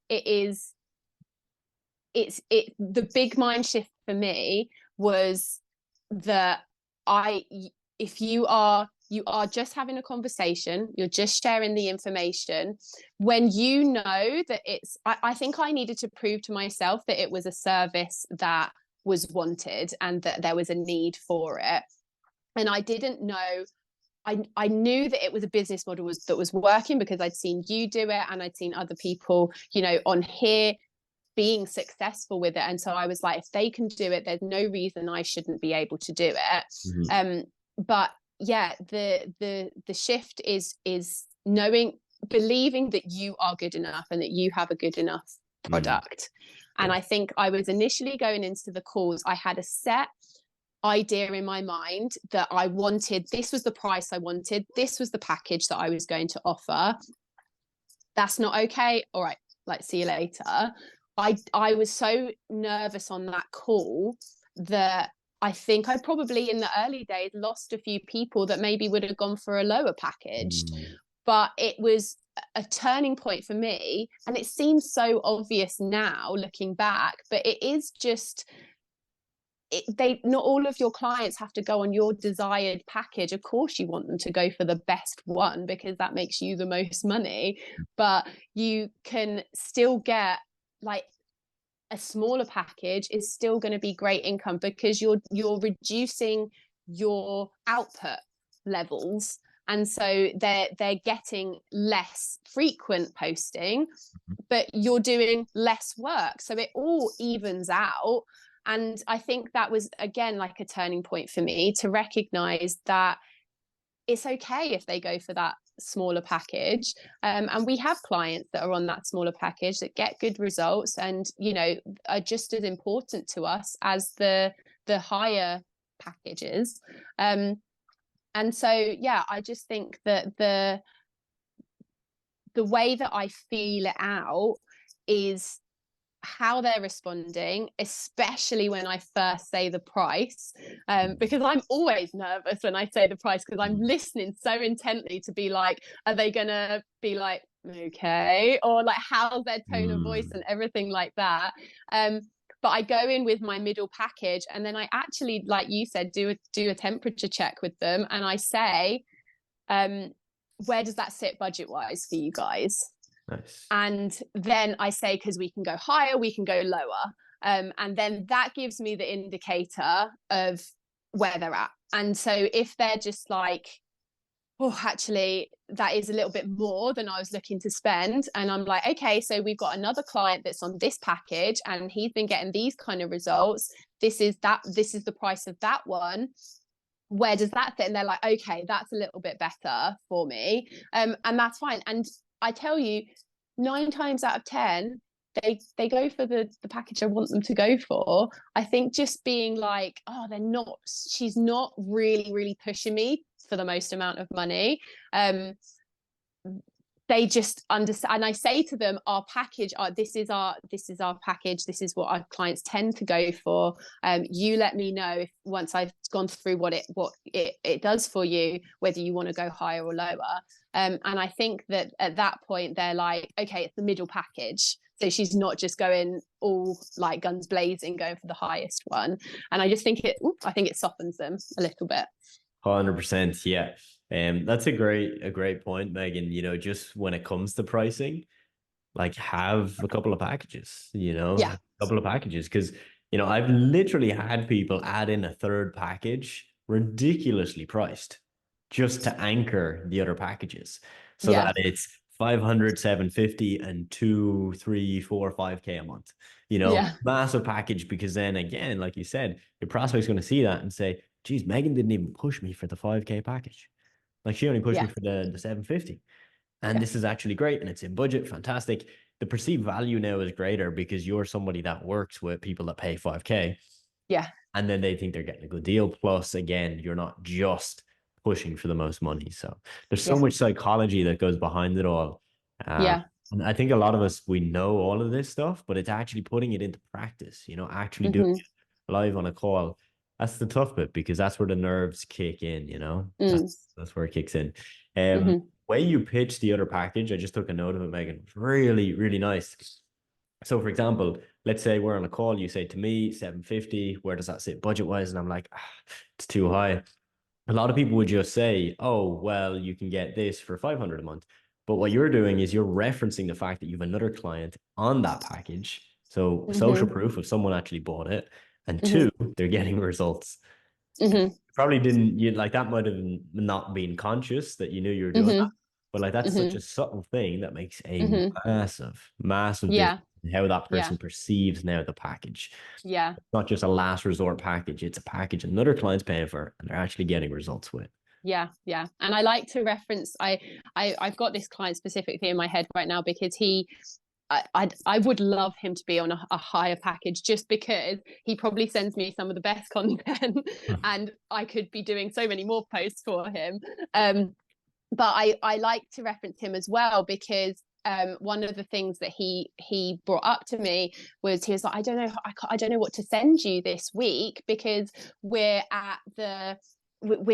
[SPEAKER 3] the big mind shift for me was that if you are just having a conversation, you're just sharing the information, when you know that I think I needed to prove to myself that it was a service that was wanted and that there was a need for it. And I didn't know I knew that it was a business model that was working, because I'd seen you do it and I'd seen other people, you know, on here being successful with it. And so I was like, if they can do it, there's no reason I shouldn't be able to do it.
[SPEAKER 2] Mm-hmm.
[SPEAKER 3] But yeah, the shift is believing that you are good enough and that you have a good enough product.
[SPEAKER 2] Yeah.
[SPEAKER 3] And I think I was initially going into the calls, I had a set idea in my mind that I wanted. This was the price I wanted. This was the package that I was going to offer. That's not okay. All right, like, see you later. I was so nervous on that call that I think I probably in the early days lost a few people that maybe would have gone for a lower package. But it was a turning point for me, and it seems so obvious now looking back, but it is just not all of your clients have to go on your desired package. Of course you want them to go for the best one because that makes you the most money, but you can still get, like, a smaller package is still going to be great income, because you're reducing your output levels, and so they're getting less frequent posting, but you're doing less work, so it all evens out. And I think that was, again, like a turning point for me to recognize that it's okay if they go for that smaller package. And we have clients that are on that smaller package that get good results and, you know, are just as important to us as the higher packages. And so, yeah, I just think that the way that I feel it out is how they're responding, especially when I first say the price, because I'm always nervous when I say the price, because I'm listening so intently to be like, are they gonna be like, okay, or like, how's their tone of voice and everything like that. But I go in with my middle package, and then I actually, like you said, do a temperature check with them, and I say, where does that sit budget wise for you guys?
[SPEAKER 2] Nice.
[SPEAKER 3] And then I say, because we can go higher, we can go lower. And then that gives me the indicator of where they're at. And so if they're just like, oh, actually, that is a little bit more than I was looking to spend. And I'm like, okay, so we've got another client that's on this package and he's been getting these kind of results. This is the price of that one. Where does that fit? And they're like, okay, that's a little bit better for me. And that's fine. And I tell you, 9 times out of 10, they go for the package I want them to go for. I think just being like, oh, she's not really pushing me for the most amount of money. They just understand, and I say to them, our package, this is our package, this is what our clients tend to go for. You let me know if, once I've gone through what it does for you, whether you want to go higher or lower. And I think that at that point they're like, okay, it's the middle package, so she's not just going all like guns blazing going for the highest one. And I just think I think it softens them a little bit.
[SPEAKER 2] 100%, yeah. That's a great point, Megan. You know, just when it comes to pricing, like, have a couple of packages, you know,
[SPEAKER 3] Yeah.
[SPEAKER 2] a couple of packages. Because, you know, I've literally had people add in a third package ridiculously priced just to anchor the other packages, so that it's 500, 750 and 2, 3, 4, 5K a month, you know, massive package. Because then again, like you said, your prospect's going to see that and say, geez, Megan didn't even push me for the 5K package. Like, she only pushed me for the 750. And this is actually great. And it's in budget. Fantastic. The perceived value now is greater because you're somebody that works with people that pay 5K.
[SPEAKER 3] Yeah.
[SPEAKER 2] And then they think they're getting a good deal. Plus, again, you're not just pushing for the most money. So there's so much psychology that goes behind it all. And I think a lot of us, we know all of this stuff, but it's actually putting it into practice, you know, actually doing it live on a call. That's the tough bit, because that's where the nerves kick in, you know. That's where it kicks in. Way you pitch the other package, I just took a note of it, Megan. It's really, really nice. So, for example, let's say we're on a call. You say to me, 750. Where does that sit budget wise? And I'm like, it's too high. A lot of people would just say, oh, well, you can get this for 500 a month. But what you're doing is you're referencing the fact that you have another client on that package. So social proof of someone actually bought it. And 2, they're getting results. probably didn't, you like that might have not been conscious that you knew you were doing that,
[SPEAKER 3] Hmm.
[SPEAKER 2] but like that's such
[SPEAKER 3] Hmm.
[SPEAKER 2] a subtle thing that makes a
[SPEAKER 3] Hmm.
[SPEAKER 2] massive
[SPEAKER 3] Yeah.
[SPEAKER 2] difference in how that
[SPEAKER 3] Yeah.
[SPEAKER 2] person perceives now the package.
[SPEAKER 3] Yeah.
[SPEAKER 2] It's not just a last resort package, it's a package another client's paying for and they're actually getting results with.
[SPEAKER 3] Yeah, yeah. And I like to reference, I've got this client specifically in my head right now because I would love him to be on a higher package, just because he probably sends me some of the best content and I could be doing so many more posts for him. But I like to reference him as well because one of the things that he brought up to me was, he was like, I don't know what to send you this week, because we're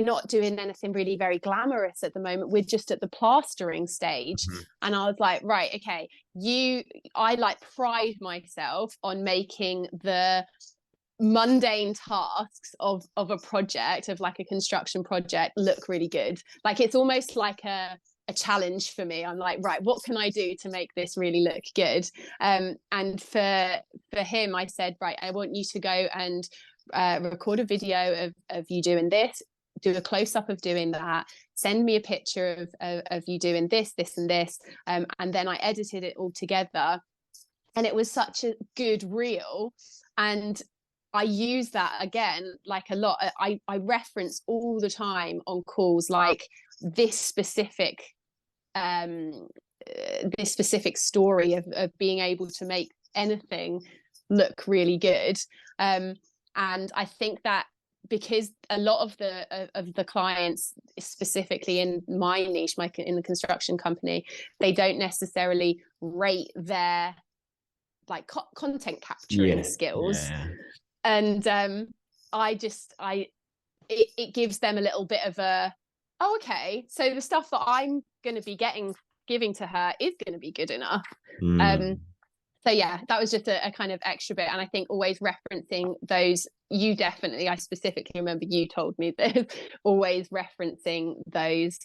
[SPEAKER 3] not doing anything really very glamorous at the moment. We're just at the plastering stage.
[SPEAKER 2] Mhm.
[SPEAKER 3] And I was like, right, okay, I like pride myself on making the mundane tasks of a project, of like a construction project, look really good. Like it's almost like a challenge for me. I'm like, right, what can I do to make this really look good? And for him, I said, right, I want you to go and record a video of you doing this, do a close-up of doing that, send me a picture of you doing this, and this, and then I edited it all together, and it was such a good reel. And I use that again, like a lot. I reference all the time on calls, like this specific story of being able to make anything look really good. And I think that because a lot of the clients, specifically in my niche, in the construction company, they don't necessarily rate their like content capturing
[SPEAKER 2] Yeah.
[SPEAKER 3] skills.
[SPEAKER 2] Yeah.
[SPEAKER 3] And it gives them a little bit of a, oh, okay, so the stuff that I'm going to be giving to her is going to be good enough.
[SPEAKER 2] Mm.
[SPEAKER 3] So yeah, that was just a kind of extra bit. And I think always referencing those, I specifically remember you told me this, always referencing those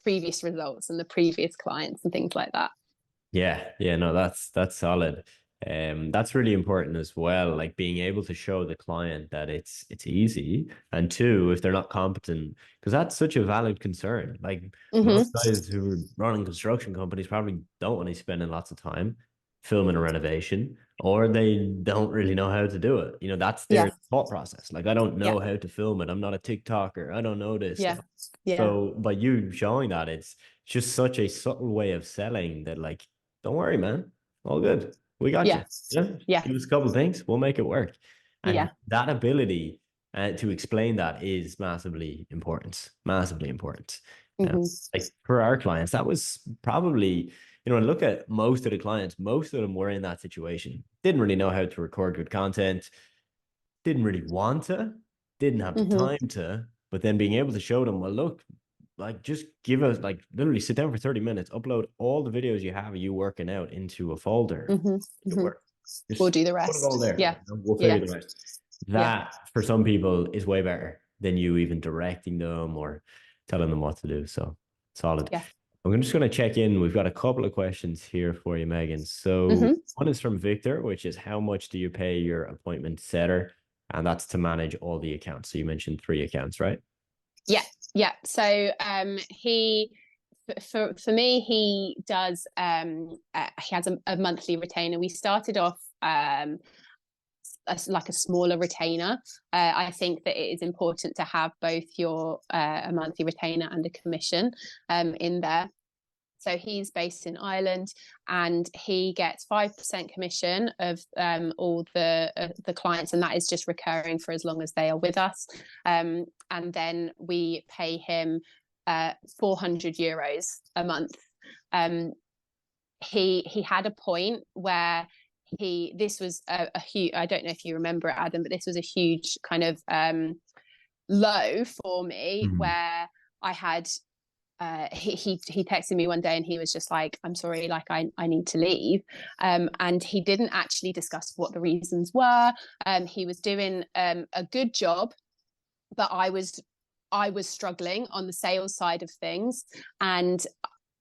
[SPEAKER 3] previous results and the previous clients and things like that.
[SPEAKER 2] Yeah, yeah, no, that's solid. That's really important as well, like being able to show the client that it's easy, and two, if they're not competent, because that's such a valid concern. Like most
[SPEAKER 3] Mm-hmm.
[SPEAKER 2] guys who are running construction companies probably don't want to be spending lots of time filming a renovation, or they don't really know how to do it. You know, that's
[SPEAKER 3] Yeah.
[SPEAKER 2] their thought process. Like, I don't
[SPEAKER 3] Yeah.
[SPEAKER 2] know how to film it. I'm not a TikToker. I don't know this
[SPEAKER 3] Yeah.
[SPEAKER 2] stuff.
[SPEAKER 3] Yeah.
[SPEAKER 2] So by you showing that, it's just such a subtle way of selling that, like, don't worry, man. All good. We got you.
[SPEAKER 3] Yeah.
[SPEAKER 2] Yeah.
[SPEAKER 3] Yeah.
[SPEAKER 2] Give us a couple of things. We'll make it work. And
[SPEAKER 3] Yeah.
[SPEAKER 2] that ability to explain that is massively important. Massively important.
[SPEAKER 3] Mm-hmm.
[SPEAKER 2] Like for our clients, that was probably, you know, look at most of the clients, most of them were in that situation. Didn't really know how to record good content, didn't really want to, didn't have the
[SPEAKER 3] Mm-hmm.
[SPEAKER 2] time to, but then being able to show them, well, look, like just give us, like, literally sit down for 30 minutes, upload all the videos you have of you working out into a folder.
[SPEAKER 3] Mm-hmm.
[SPEAKER 2] It
[SPEAKER 3] Mm-hmm.
[SPEAKER 2] work.
[SPEAKER 3] We'll
[SPEAKER 2] Just
[SPEAKER 3] do the
[SPEAKER 2] put it all
[SPEAKER 3] rest.
[SPEAKER 2] there.
[SPEAKER 3] Yeah.
[SPEAKER 2] You know, we'll
[SPEAKER 3] Yeah.
[SPEAKER 2] figure the rest.
[SPEAKER 3] Yeah.
[SPEAKER 2] That for some people is way better than you even directing them or telling them what to do. So solid.
[SPEAKER 3] Yeah.
[SPEAKER 2] I'm just going to check in. We've got a couple of questions here for you, Megan. So
[SPEAKER 3] Mm-hmm.
[SPEAKER 2] one is from Victor, which is how much do you pay your appointment setter? And that's to manage all the accounts. So you mentioned 3 accounts, right?
[SPEAKER 3] Yeah. Yeah. So he for me, he does he has a monthly retainer. We started off like a smaller retainer. I think that it is important to have both your a monthly retainer and a commission in there. So he's based in Ireland, and he gets 5% commission of all the clients, and that is just recurring for as long as they are with us. And then we pay him €400 a month. He had a point where this was a huge, I don't know if you remember it, Adam, but this was a huge kind of low for me,
[SPEAKER 2] Mhm.
[SPEAKER 3] where I had he texted me one day and he was just like, I'm sorry, like I need to leave. And he didn't actually discuss what the reasons were. He was doing a good job, but I was struggling on the sales side of things. And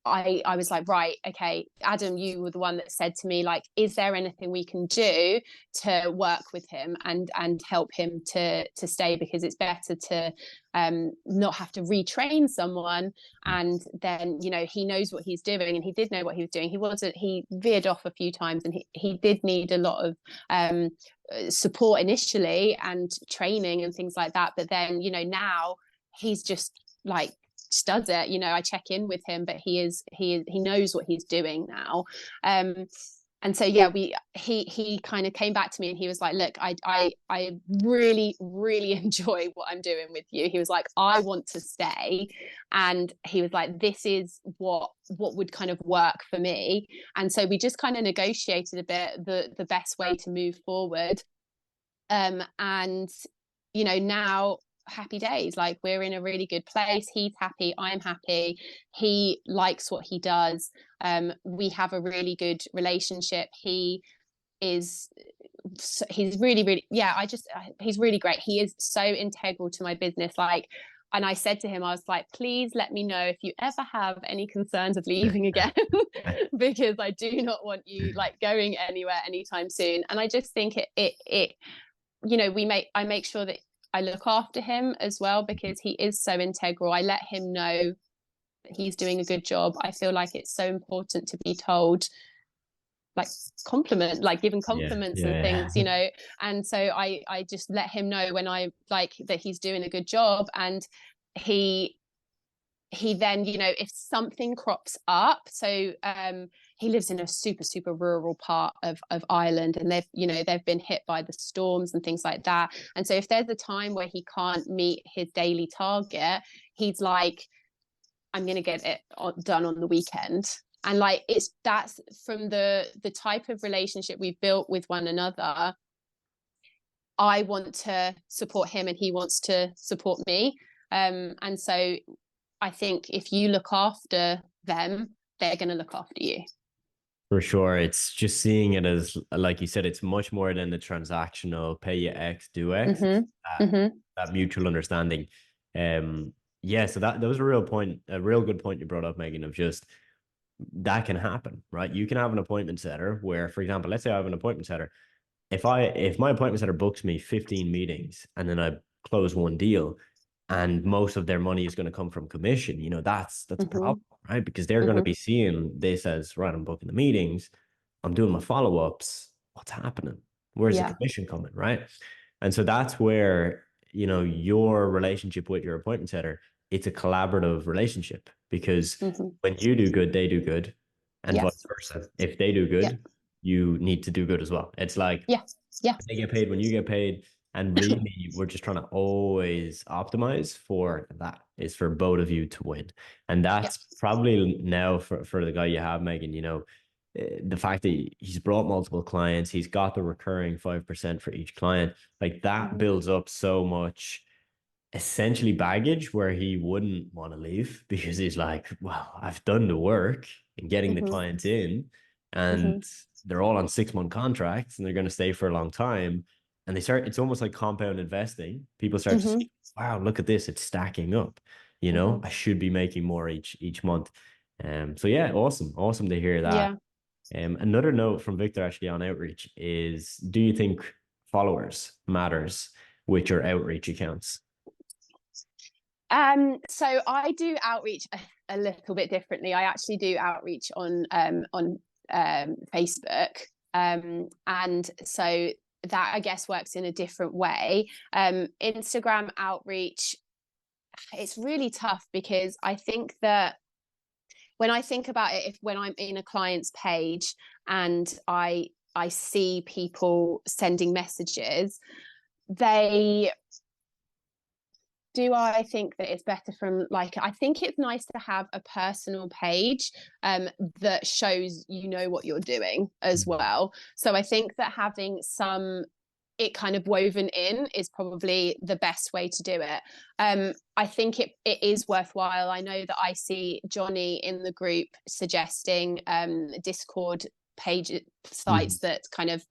[SPEAKER 3] I was like, right, okay, Adam, you were the one that said to me, like, is there anything we can do to work with him and help him to stay, because it's better to not have to retrain someone, and then, you know, he knows what he's doing, and he did know what he was doing. He veered off a few times, and he did need a lot of support initially and training and things like that, but then, you know, now he's just like does it. You know, I check in with him, but he knows what he's doing now. And so yeah, he kind of came back to me and he was like, look, I really enjoy what I'm doing with you. He was like, I want to stay. And he was like, this is what would kind of work for me. And so we just kind of negotiated a bit the best way to move forward. And you know, now happy days, like we're in a really good place. He's happy, I'm happy, he likes what he does. We have a really good relationship. He's really he's really great. He is so integral to my business, like, and I said to him, I was like, please let me know if you ever have any concerns of leaving again because I do not want you like going anywhere anytime soon. And I just think it you know, I make sure that I look after him as well, because he is so integral. I let him know that he's doing a good job. I feel like it's so important to be told, like, giving compliments and things, you know. And so I just let him know when I like that he's doing a good job. And he then, you know, if something crops up, so he lives in a super rural part of Ireland, and they've been hit by the storms and things like that. And so if there's a time where he can't meet his daily target, he's like, I'm going to get it done on the weekend. And like, that's from the type of relationship we've built with one another. I want to support him and he wants to support me. And so I think if you look after them, they're going to look after you.
[SPEAKER 2] For sure. It's just seeing it as, like you said, it's much more than the transactional pay you X, do X. That mutual understanding. Yeah, so that was a real good point you brought up, Megan, of just that can happen, right? You can have an appointment setter where, for example, let's say I have an appointment setter. If my appointment setter books me 15 meetings and then I close one deal, and most of their money is going to come from commission, you know, that's a problem, right? Because they're going to be seeing this as, right, I'm booking the meetings, I'm doing my follow-ups, what's happening? Where's the commission coming, right? And so that's where, you know, your relationship with your appointment setter, it's a collaborative relationship, because when you do good, they do good, and vice versa. If they do good, you need to do good as well. It's like, they get paid when you get paid. And really, we're just trying to always optimize for that. It's for both of you to win. And that's probably now for the guy you have, Megan, you know, the fact that he's brought multiple clients, he's got the recurring 5% for each client, like that builds up so much essentially baggage where he wouldn't want to leave, because he's like, well, I've done the work in getting the clients in, and they're all on 6-month contracts and they're going to stay for a long time. And it's almost like compound investing. People start to see, wow, look at this, it's stacking up. You know, I should be making more each month. So yeah, awesome to hear that. Another note from Victor actually on outreach is, do you think followers matters with your outreach accounts?
[SPEAKER 3] So I do outreach a little bit differently. I actually do outreach on Facebook. And so that, I guess, works in a different way. Instagram outreach, it's really tough, because I think that when I think about it, when I'm in a client's page and I see people sending messages, I think that it's better from, like, I think it's nice to have a personal page that shows, you know, what you're doing as well. So I think that having it kind of woven in is probably the best way to do it. I think it is worthwhile. I know that I see Johnny in the group suggesting Discord page sites that kind of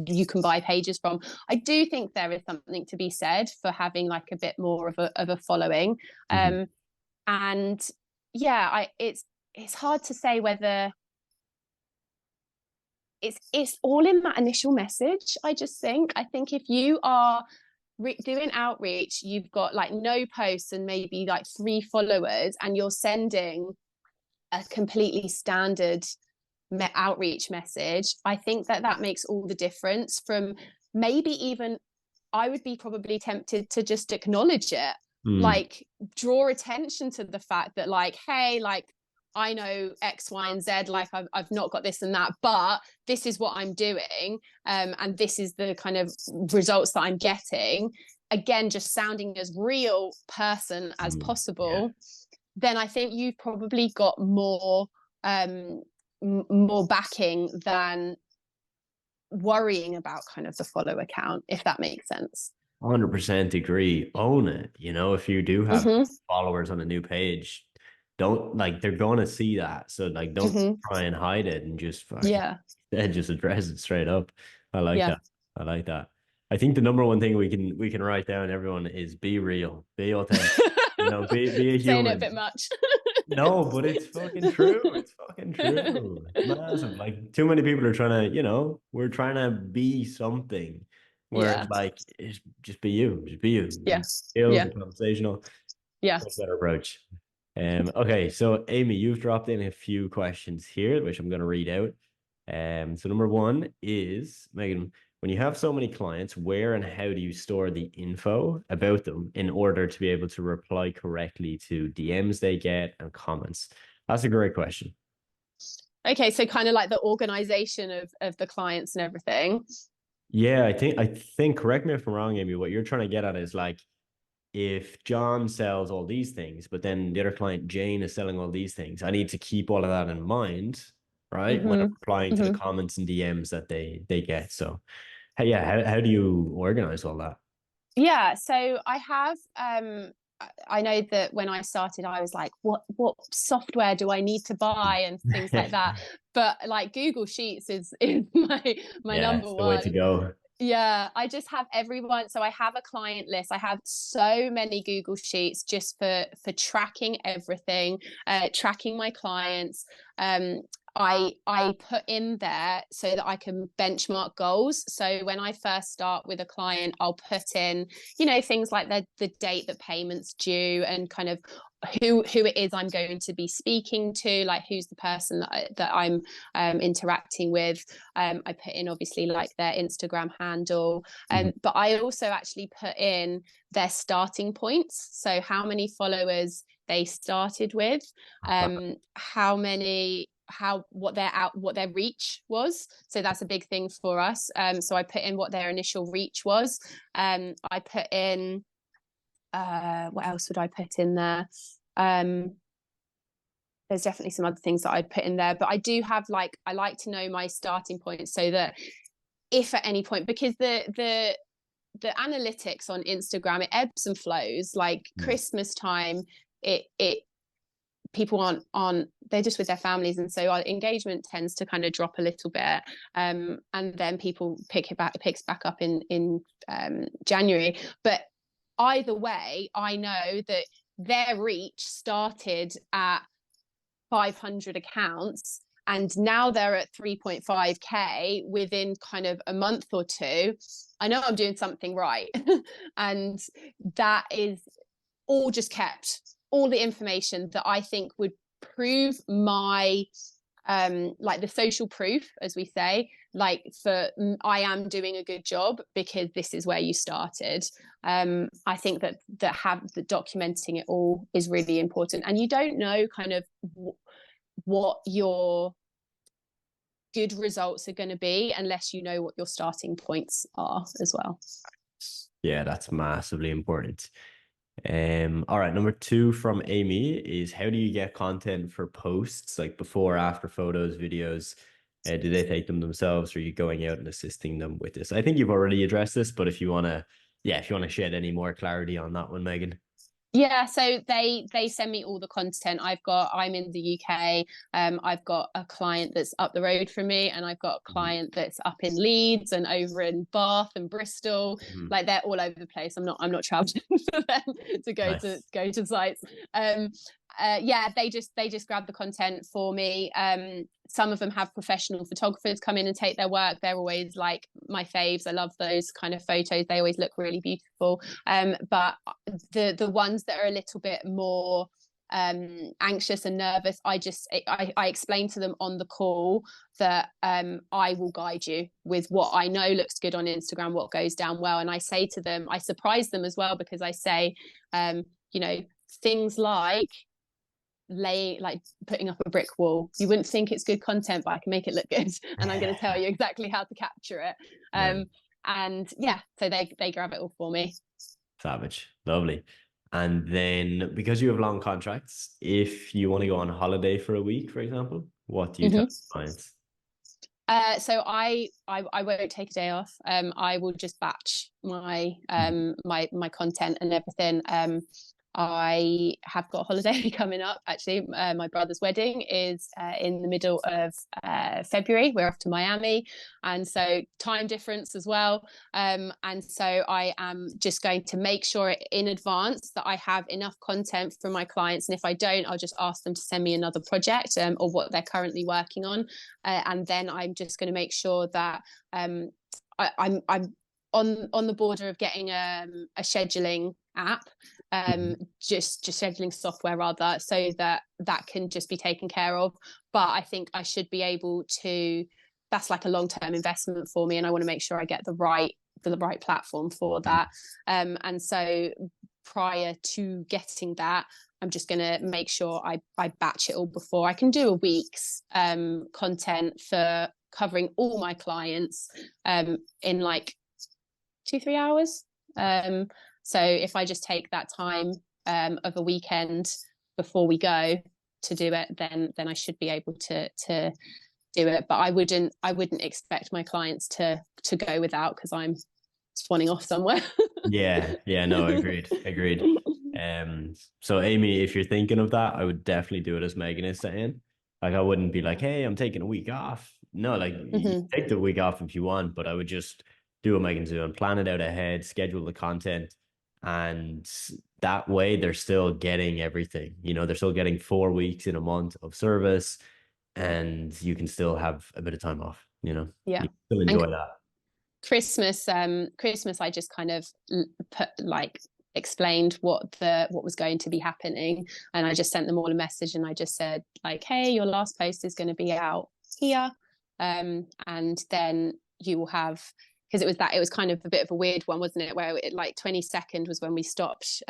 [SPEAKER 3] you can buy pages from. I do think there is something to be said for having like a bit more of a following. And yeah, it's hard to say whether it's all in that initial message. I think if you are doing outreach, you've got like no posts and maybe like 3 followers, and you're sending a completely standard outreach message, I think that makes all the difference. From maybe even, I would be probably tempted to just acknowledge it, like draw attention to the fact that like, hey, like I know X, Y, and Z, like I've not got this and that, but this is what I'm doing, and this is the kind of results that I'm getting. Again, just sounding as real person as possible. Then I think you've probably got more backing than worrying about kind of the follower count, if that makes sense.
[SPEAKER 2] 100% agree. Own it. You know, if you do have followers on a new page, don't like, they're going to see that. So like, don't try and hide it, and just fucking just address it straight up. I like that. I like that. I think the number one thing we can write down, everyone, is be real, be authentic. You know, be a human.
[SPEAKER 3] Saying it a bit much.
[SPEAKER 2] No, but it's fucking true. It's fucking true. It's massive. Like, too many people are trying to, you know, we're trying to be something. Where it's like, it's just be you. Just be you.
[SPEAKER 3] Yeah.
[SPEAKER 2] Skills, conversational.
[SPEAKER 3] Yeah.
[SPEAKER 2] Better approach. Okay, so Amy, you've dropped in a few questions here, which I'm going to read out. So number one is, Megan, when you have so many clients, where and how do you store the info about them in order to be able to reply correctly to DMs they get and comments? That's a great question.
[SPEAKER 3] Okay, so kind of like the organization of the clients and everything.
[SPEAKER 2] Yeah, I think, correct me if I'm wrong, Amy, what you're trying to get at is like, if John sells all these things, but then the other client, Jane, is selling all these things, I need to keep all of that in mind, right? When I'm replying to the comments and DMs that they get. So how do you organize all that?
[SPEAKER 3] Yeah, so I have I know that when I started, I was like, what software do I need to buy and things like that. But like Google Sheets is my number
[SPEAKER 2] it's the
[SPEAKER 3] one.
[SPEAKER 2] way to go.
[SPEAKER 3] Yeah, I just have everyone. So I have a client list. I have so many Google Sheets just for tracking everything, tracking my clients. I put in there so that I can benchmark goals. So when I first start with a client, I'll put in, you know, things like the date that payment's due, and kind of who it is I'm going to be speaking to, like who's the person that I'm interacting with. I put in obviously like their Instagram handle, but I also actually put in their starting points. So how many followers they started with, what their reach was. So that's a big thing for us. So I put in what their initial reach was. I put in what else would I put in there? There's definitely some other things that I'd put in there, but I do have I like to know my starting point, so that if at any point, because the analytics on Instagram, it ebbs and flows. Like Christmas time, it people aren't they're just with their families, and so our engagement tends to kind of drop a little bit, and then people picks back up in January. But either way, I know that their reach started at 500 accounts, and now they're at 3.5k within kind of a month or two. I know I'm doing something right. And that is all just kept all the information that I think would prove my like the social proof, as we say, like for I am doing a good job because this is where you started. I think that documenting it all is really important, and you don't know kind of what your good results are going to be unless you know what your starting points are as well.
[SPEAKER 2] Yeah, that's massively important. All right, number 2 from Amy is, how do you get content for posts, like before, after photos, videos? Do they take them themselves, or are you going out and assisting them with this? I think you've already addressed this, but if you want to shed any more clarity on that one, Megan.
[SPEAKER 3] Yeah, so they send me all the content. I'm in the UK. I've got a client that's up the road from me, and I've got a client that's up in Leeds and over in Bath and Bristol. Like they're all over the place. I'm not traveling for them to go to sites. yeah, they just grab the content for me. Some of them have professional photographers come in and take their work. They're always like my faves. I love those kind of photos. They always look really beautiful. But the ones that are a little bit more anxious and nervous, I explain to them on the call that I will guide you with what I know looks good on Instagram, what goes down well. And I say to them, I surprise them as well, because I say, you know, things like putting up a brick wall, you wouldn't think it's good content, but I can make it look good, and I'm going to tell you exactly how to capture it. And yeah, so they grab it all for me.
[SPEAKER 2] Savage. Lovely. And then, because you have long contracts, if you want to go on holiday for a week, for example, what do you tell clients?
[SPEAKER 3] So I won't take a day off. I will just batch my my content and everything. I have got a holiday coming up. Actually, my brother's wedding is in the middle of February. We're off to Miami, and so time difference as well. And so I am just going to make sure in advance that I have enough content for my clients. And if I don't, I'll just ask them to send me another project or what they're currently working on. And then I'm just going to make sure that I'm on the border of getting a scheduling app, just scheduling software rather, so that can just be taken care of. But I think I should be able to, that's like a long-term investment for me, and I want to make sure I get the right platform for that. And so prior to getting that, I'm just going to make sure I batch it all before I can do a week's content for covering all my clients in like 2-3 hours. So if I just take that time of a weekend before we go to do it, then I should be able to do it. But I wouldn't expect my clients to go without, because I'm swanning off somewhere.
[SPEAKER 2] Yeah, no, agreed. So Amy, if you're thinking of that, I would definitely do it as Megan is saying. Like, I wouldn't be like, hey, I'm taking a week off. No, like, you take the week off if you want, but I would just do what Megan's doing, plan it out ahead, schedule the content, and that way they're still getting everything. You know, they're still getting 4 weeks in a month of service, and you can still have a bit of time off, you know.
[SPEAKER 3] Yeah.
[SPEAKER 2] You still enjoy that.
[SPEAKER 3] Christmas, I just kind of put explained what was going to be happening, and I just sent them all a message, and I just said like, hey, your last post is going to be out here, and then you will have, because it was kind of a bit of a weird one, wasn't it, where it like 22nd was when we stopped,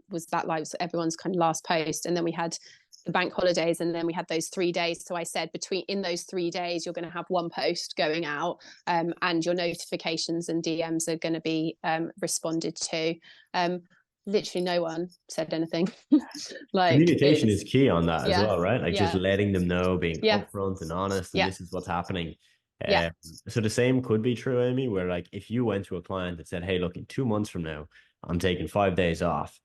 [SPEAKER 3] was that like everyone's kind of last post, and then we had the bank holidays, and then we had those 3 days. So I said in those 3 days, you're going to have one post going out, and your notifications and DMs are going to be responded to. Literally no one said anything. Like,
[SPEAKER 2] communication is key on that as well, right? Like, just
[SPEAKER 3] yeah,
[SPEAKER 2] letting them know, being
[SPEAKER 3] yeah,
[SPEAKER 2] upfront and honest, and
[SPEAKER 3] yeah,
[SPEAKER 2] this is what's happening.
[SPEAKER 3] yeah.
[SPEAKER 2] So the same could be true, Amy, where like if you went to a client that said, hey, look, in 2 months from now, I'm taking 5 days off,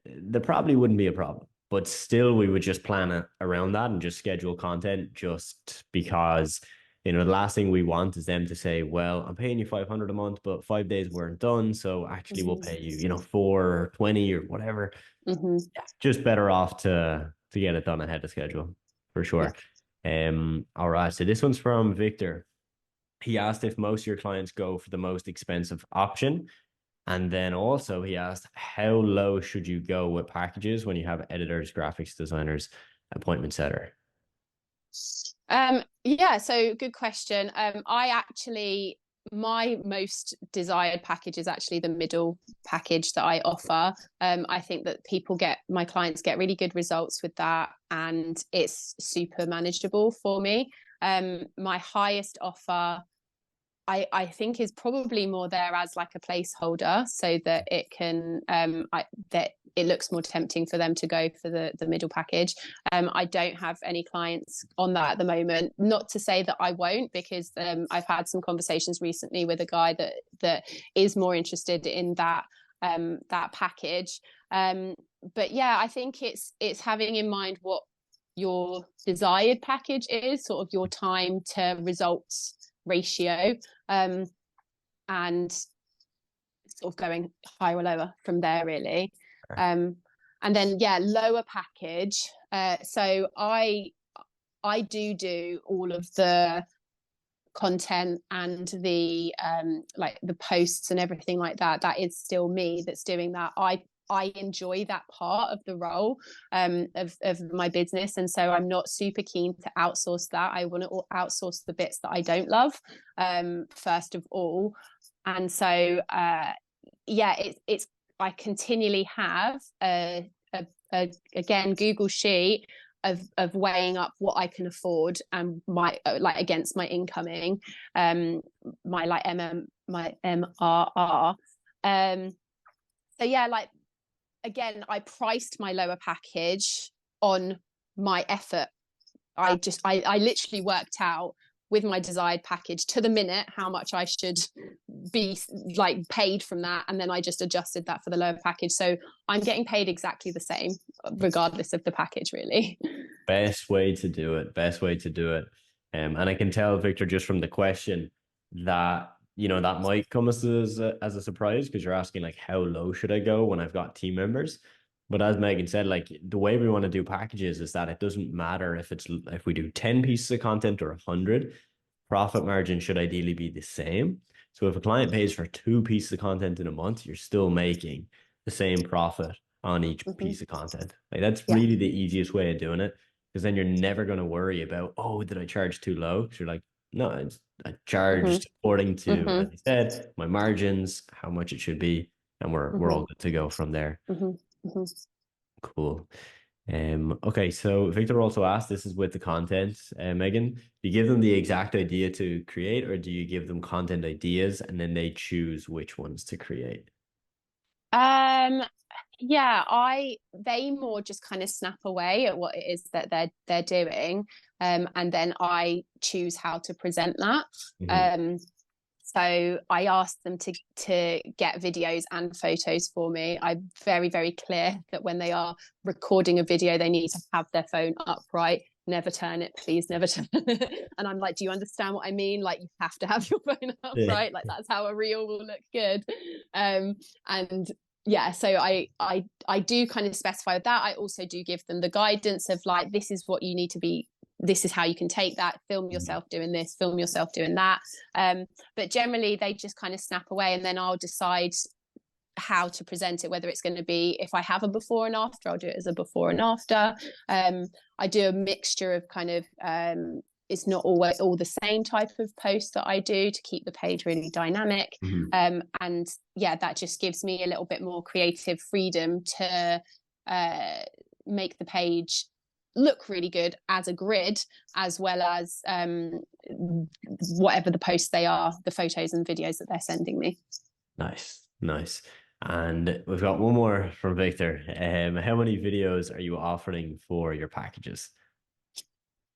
[SPEAKER 2] there probably wouldn't be a problem. But still, we would just plan it around that and just schedule content, just because, you know, the last thing we want is them to say, well, I'm paying you 500 a month, but 5 days weren't done, so actually we'll pay you, you know, 420 or whatever. Yeah, just better off to get it done ahead of schedule, for sure. All right, so this one's from Victor. He asked if most of your clients go for the most expensive option. And then also he asked, how low should you go with packages when you have editors, graphics designers, appointment setter?
[SPEAKER 3] Yeah, so good question. My most desired package is actually the middle package that I offer. I think that my clients get really good results with that, and it's super manageable for me. My highest offer, I think, is probably more there as like a placeholder, so that it can that it looks more tempting for them to go for the middle package. I don't have any clients on that at the moment. Not to say that I won't, because I've had some conversations recently with a guy that is more interested in that package. But yeah, I think it's having in mind what your desired package is, sort of your time to results ratio, and sort of going higher or lower from there, really. And then, yeah, lower package. So I do all of the content and the like the posts and everything like that. That is still me that's doing that. I enjoy that part of the role of my business, and so I'm not super keen to outsource that. I want to outsource the bits that I don't love first of all. And so yeah, it's I continually have a again Google sheet of weighing up what I can afford and my like against my incoming my like my MRR. So yeah, like again, I priced my lower package on my effort. I literally worked out with my desired package to the minute how much I should be like paid from that, and then I just adjusted that for the lower package. So I'm getting paid exactly the same regardless of the package, really.
[SPEAKER 2] Best way to do it. Best way to do it. And I can tell, Victor, just from the question that, you know, that might come as a surprise, because you're asking like, how low should I go when I've got team members? But as Megan said, like the way we want to do packages is that it doesn't matter if we do 10 pieces of content or 100, profit margin should ideally be the same. So if a client pays for 2 pieces of content in a month, you're still making the same profit on each piece of content. Like that's
[SPEAKER 3] Yeah.
[SPEAKER 2] really the easiest way of doing it, because then you're never going to worry about, oh, did I charge too low? Because you're like, no, I charged according to, as I said, my margins, how much it should be, and we're all good to go from there. Cool. Okay, so Victor also asked, this is with the content, Megan, do you give them the exact idea to create, or do you give them content ideas and then they choose which ones to create?
[SPEAKER 3] Yeah, they more just kind of snap away at what it is that they're doing, and then I choose how to present that. So I asked them to get videos and photos for me. I'm very, very clear that when they are recording a video, they need to have their phone upright. Never turn it, please, never turn it. And I'm like, do you understand what I mean? Like, you have to have your phone upright. Like, that's how a reel will look good. And yeah, so I do kind of specify with that. I also do give them the guidance of like, this is what you need to be, this is how you can take that, film yourself doing this, film yourself doing that. But generally they just kind of snap away, and then I'll decide how to present it, whether it's going to be, if I have a before and after, I'll do it as a before and after. I do a mixture of kind of it's not always all the same type of post that I do to keep the page really dynamic. And yeah, that just gives me a little bit more creative freedom to make the page look really good as a grid, as well as whatever the posts they are, the photos and videos that they're sending me.
[SPEAKER 2] Nice. And we've got one more from Victor. How many videos are you offering for your packages?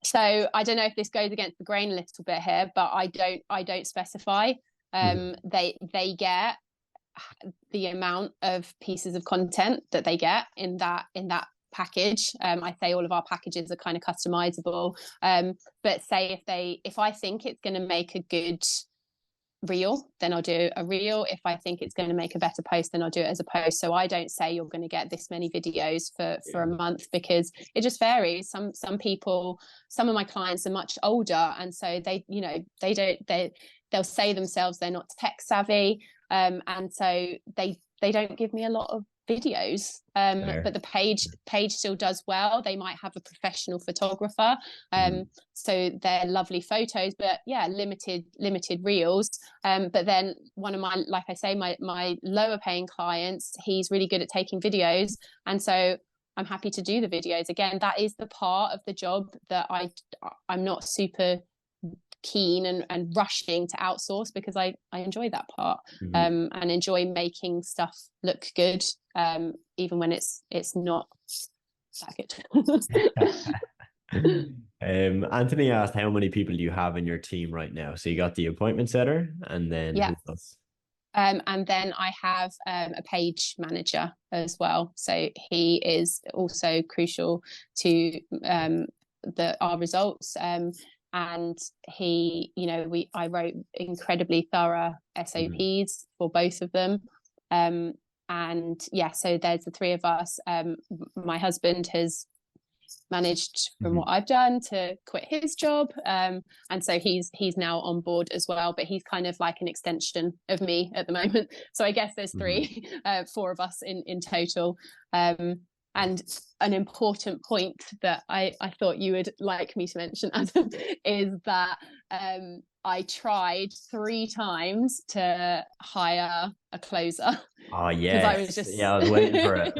[SPEAKER 3] So I don't know if this goes against the grain a little bit here, but I don't specify. They get the amount of pieces of content that they get in that package. I say all of our packages are kind of customizable, but say if I think it's going to make a good reel, then I'll do a reel. If I think it's going to make a better post, then I'll do it as a post. So I don't say you're going to get this many videos for a month, because it just varies. Some people, some of my clients are much older, and so they'll say themselves they're not tech savvy, and so they don't give me a lot of videos, but the page still does well. They might have a professional photographer, so they're lovely photos, but yeah, limited reels. But then one of my, like I say, my lower paying clients, he's really good at taking videos, and so I'm happy to do the videos. Again, that is the part of the job that I'm not super keen and rushing to outsource, because I enjoy that part, and enjoy making stuff look good, even when it's not that good.
[SPEAKER 2] Anthony asked, how many people do you have in your team right now? So you got the appointment setter, and then who else?
[SPEAKER 3] And then I have a page manager as well. So he is also crucial to our results. And he, I wrote incredibly thorough SOPs for both of them. and yeah, so there's the three of us. My husband has managed, from what I've done, to quit his job, and so he's now on board as well, but he's kind of like an extension of me at the moment. So I guess there's three, four of us in total. And an important point that I thought you would like me to mention, Adam, is that I tried 3 times to hire a closer.
[SPEAKER 2] Oh
[SPEAKER 3] Because I
[SPEAKER 2] yes,
[SPEAKER 3] was just,
[SPEAKER 2] yeah, I was waiting for it.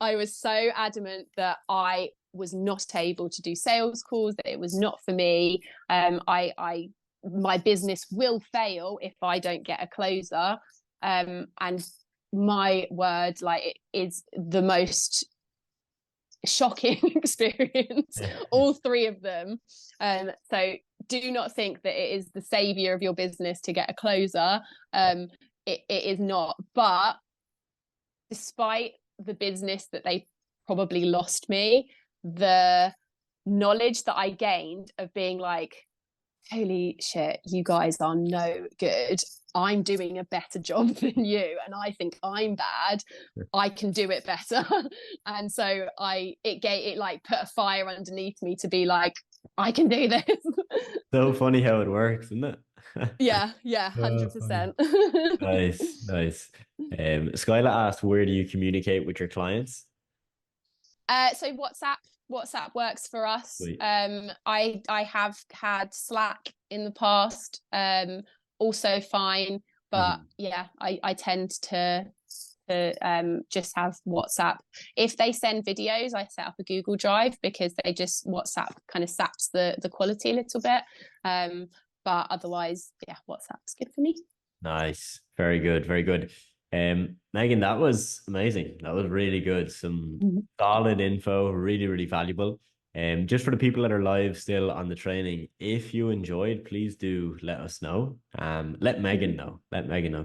[SPEAKER 3] I was so adamant that I was not able to do sales calls, that it was not for me. My business will fail if I don't get a closer. And my word, like, it is the most shocking experience, all 3 of them. So do not think that it is the savior of your business to get a closer. It is not. But despite the business that they probably lost me, the knowledge that I gained of being like, holy shit, you guys are no good. I'm doing a better job than you, and I think I'm bad. I can do it better. And so it like put a fire underneath me to be like, I can do this.
[SPEAKER 2] So funny how it works, isn't it?
[SPEAKER 3] Yeah,
[SPEAKER 2] Oh, funny.
[SPEAKER 3] 100%.
[SPEAKER 2] Nice, nice. Skyla asked, where do you communicate with your clients?
[SPEAKER 3] So WhatsApp works for us.
[SPEAKER 2] Sweet.
[SPEAKER 3] I have had Slack in the past, also fine, but yeah, I tend to just have WhatsApp. If they send videos, I set up a Google Drive, because they just, WhatsApp kind of saps the quality a little bit. But otherwise, yeah, WhatsApp's good for me.
[SPEAKER 2] Nice. Very good. Very good. Megan, that was amazing. That was really good. Some solid info, really, really valuable. Just for the people that are live still on the training, if you enjoyed, please do let us know. Let Megan know. Let Megan know.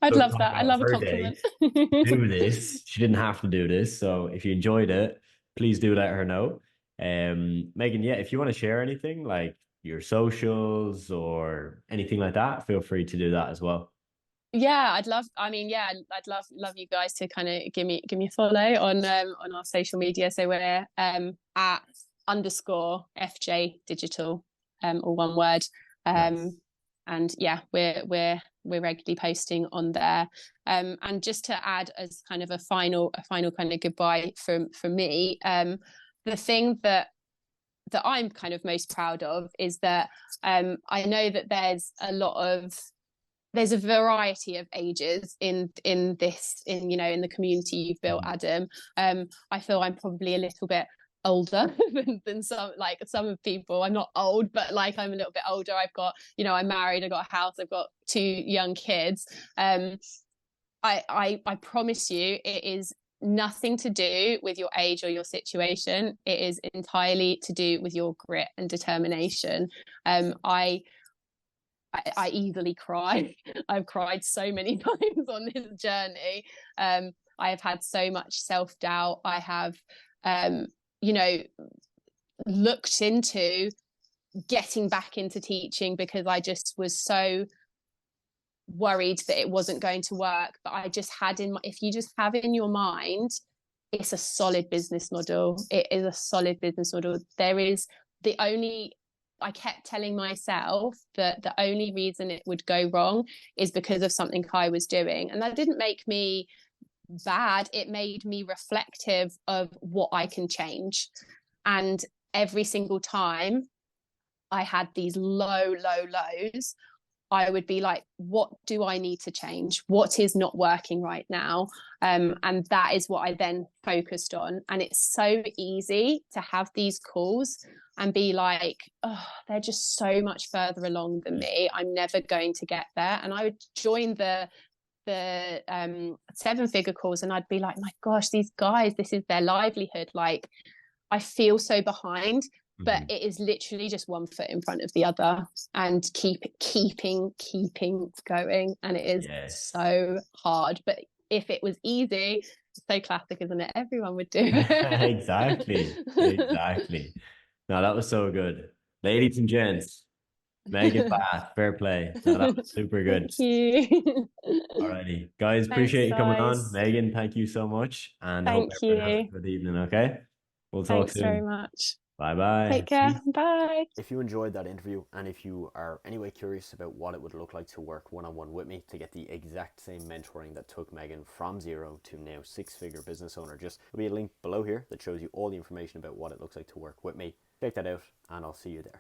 [SPEAKER 3] I'd
[SPEAKER 2] Took
[SPEAKER 3] love
[SPEAKER 2] time
[SPEAKER 3] that. I
[SPEAKER 2] out of
[SPEAKER 3] love a
[SPEAKER 2] her day
[SPEAKER 3] compliment.
[SPEAKER 2] to do this. She didn't have to do this. So if you enjoyed it, please do let her know. Megan, yeah, if you want to share anything like your socials or anything like that, feel free to do that as well.
[SPEAKER 3] Yeah, I'd love you guys to kind of give me a follow on our social media. So we're at underscore FJ Digital, all one word.
[SPEAKER 2] Nice.
[SPEAKER 3] And yeah, we're regularly posting on there. And just to add as kind of a final kind of goodbye from me, the thing that I'm kind of most proud of is that I know that there's a variety of ages in this, in the community you've built, Adam. I feel I'm probably a little bit older than some of people. I'm not old, but like, I'm a little bit older. I've got, I'm married, I've got a house, I've got 2 young kids. I promise you, it is nothing to do with your age or your situation. It is entirely to do with your grit and determination. I easily cry. I've cried so many times on this journey. I have had so much self-doubt. I have, looked into getting back into teaching, because I just was so worried that it wasn't going to work. But I just had if you just have in your mind, it's a solid business model. It is a solid business model. I kept telling myself that the only reason it would go wrong is because of something I was doing. And that didn't make me bad. It made me reflective of what I can change. And every single time I had these low lows, I would be like, what do I need to change? What is not working right now? And that is what I then focused on. And it's so easy to have these calls and be like, oh, they're just so much further along than me. I'm never going to get there. And I would join the 7-figure calls, and I'd be like, my gosh, these guys, this is their livelihood. Like, I feel so behind. But it is literally just one foot in front of the other, and keeping going. And it is so hard. But if it was easy, so classic, isn't it? Everyone would do it.
[SPEAKER 2] Exactly. No, that was so good. Ladies and gents, Megan Bath, fair play. No, that was super good.
[SPEAKER 3] Thank you.
[SPEAKER 2] Alrighty, guys,
[SPEAKER 3] Thanks,
[SPEAKER 2] appreciate you coming on.
[SPEAKER 3] guys.
[SPEAKER 2] Megan, thank you so much, and I hope
[SPEAKER 3] Thank
[SPEAKER 2] everyone has a
[SPEAKER 3] you.
[SPEAKER 2] good evening. Okay, we'll talk
[SPEAKER 3] Thanks very
[SPEAKER 2] soon.
[SPEAKER 3] much.
[SPEAKER 2] Bye bye.
[SPEAKER 3] Take care. Bye.
[SPEAKER 1] If you enjoyed that interview, and if you are anyway curious about what it would look like to work one-on-one with me to get the exact same mentoring that took Megan from zero to now six-figure business owner, just there'll be a link below here that shows you all the information about what it looks like to work with me. Check that out, and I'll see you there.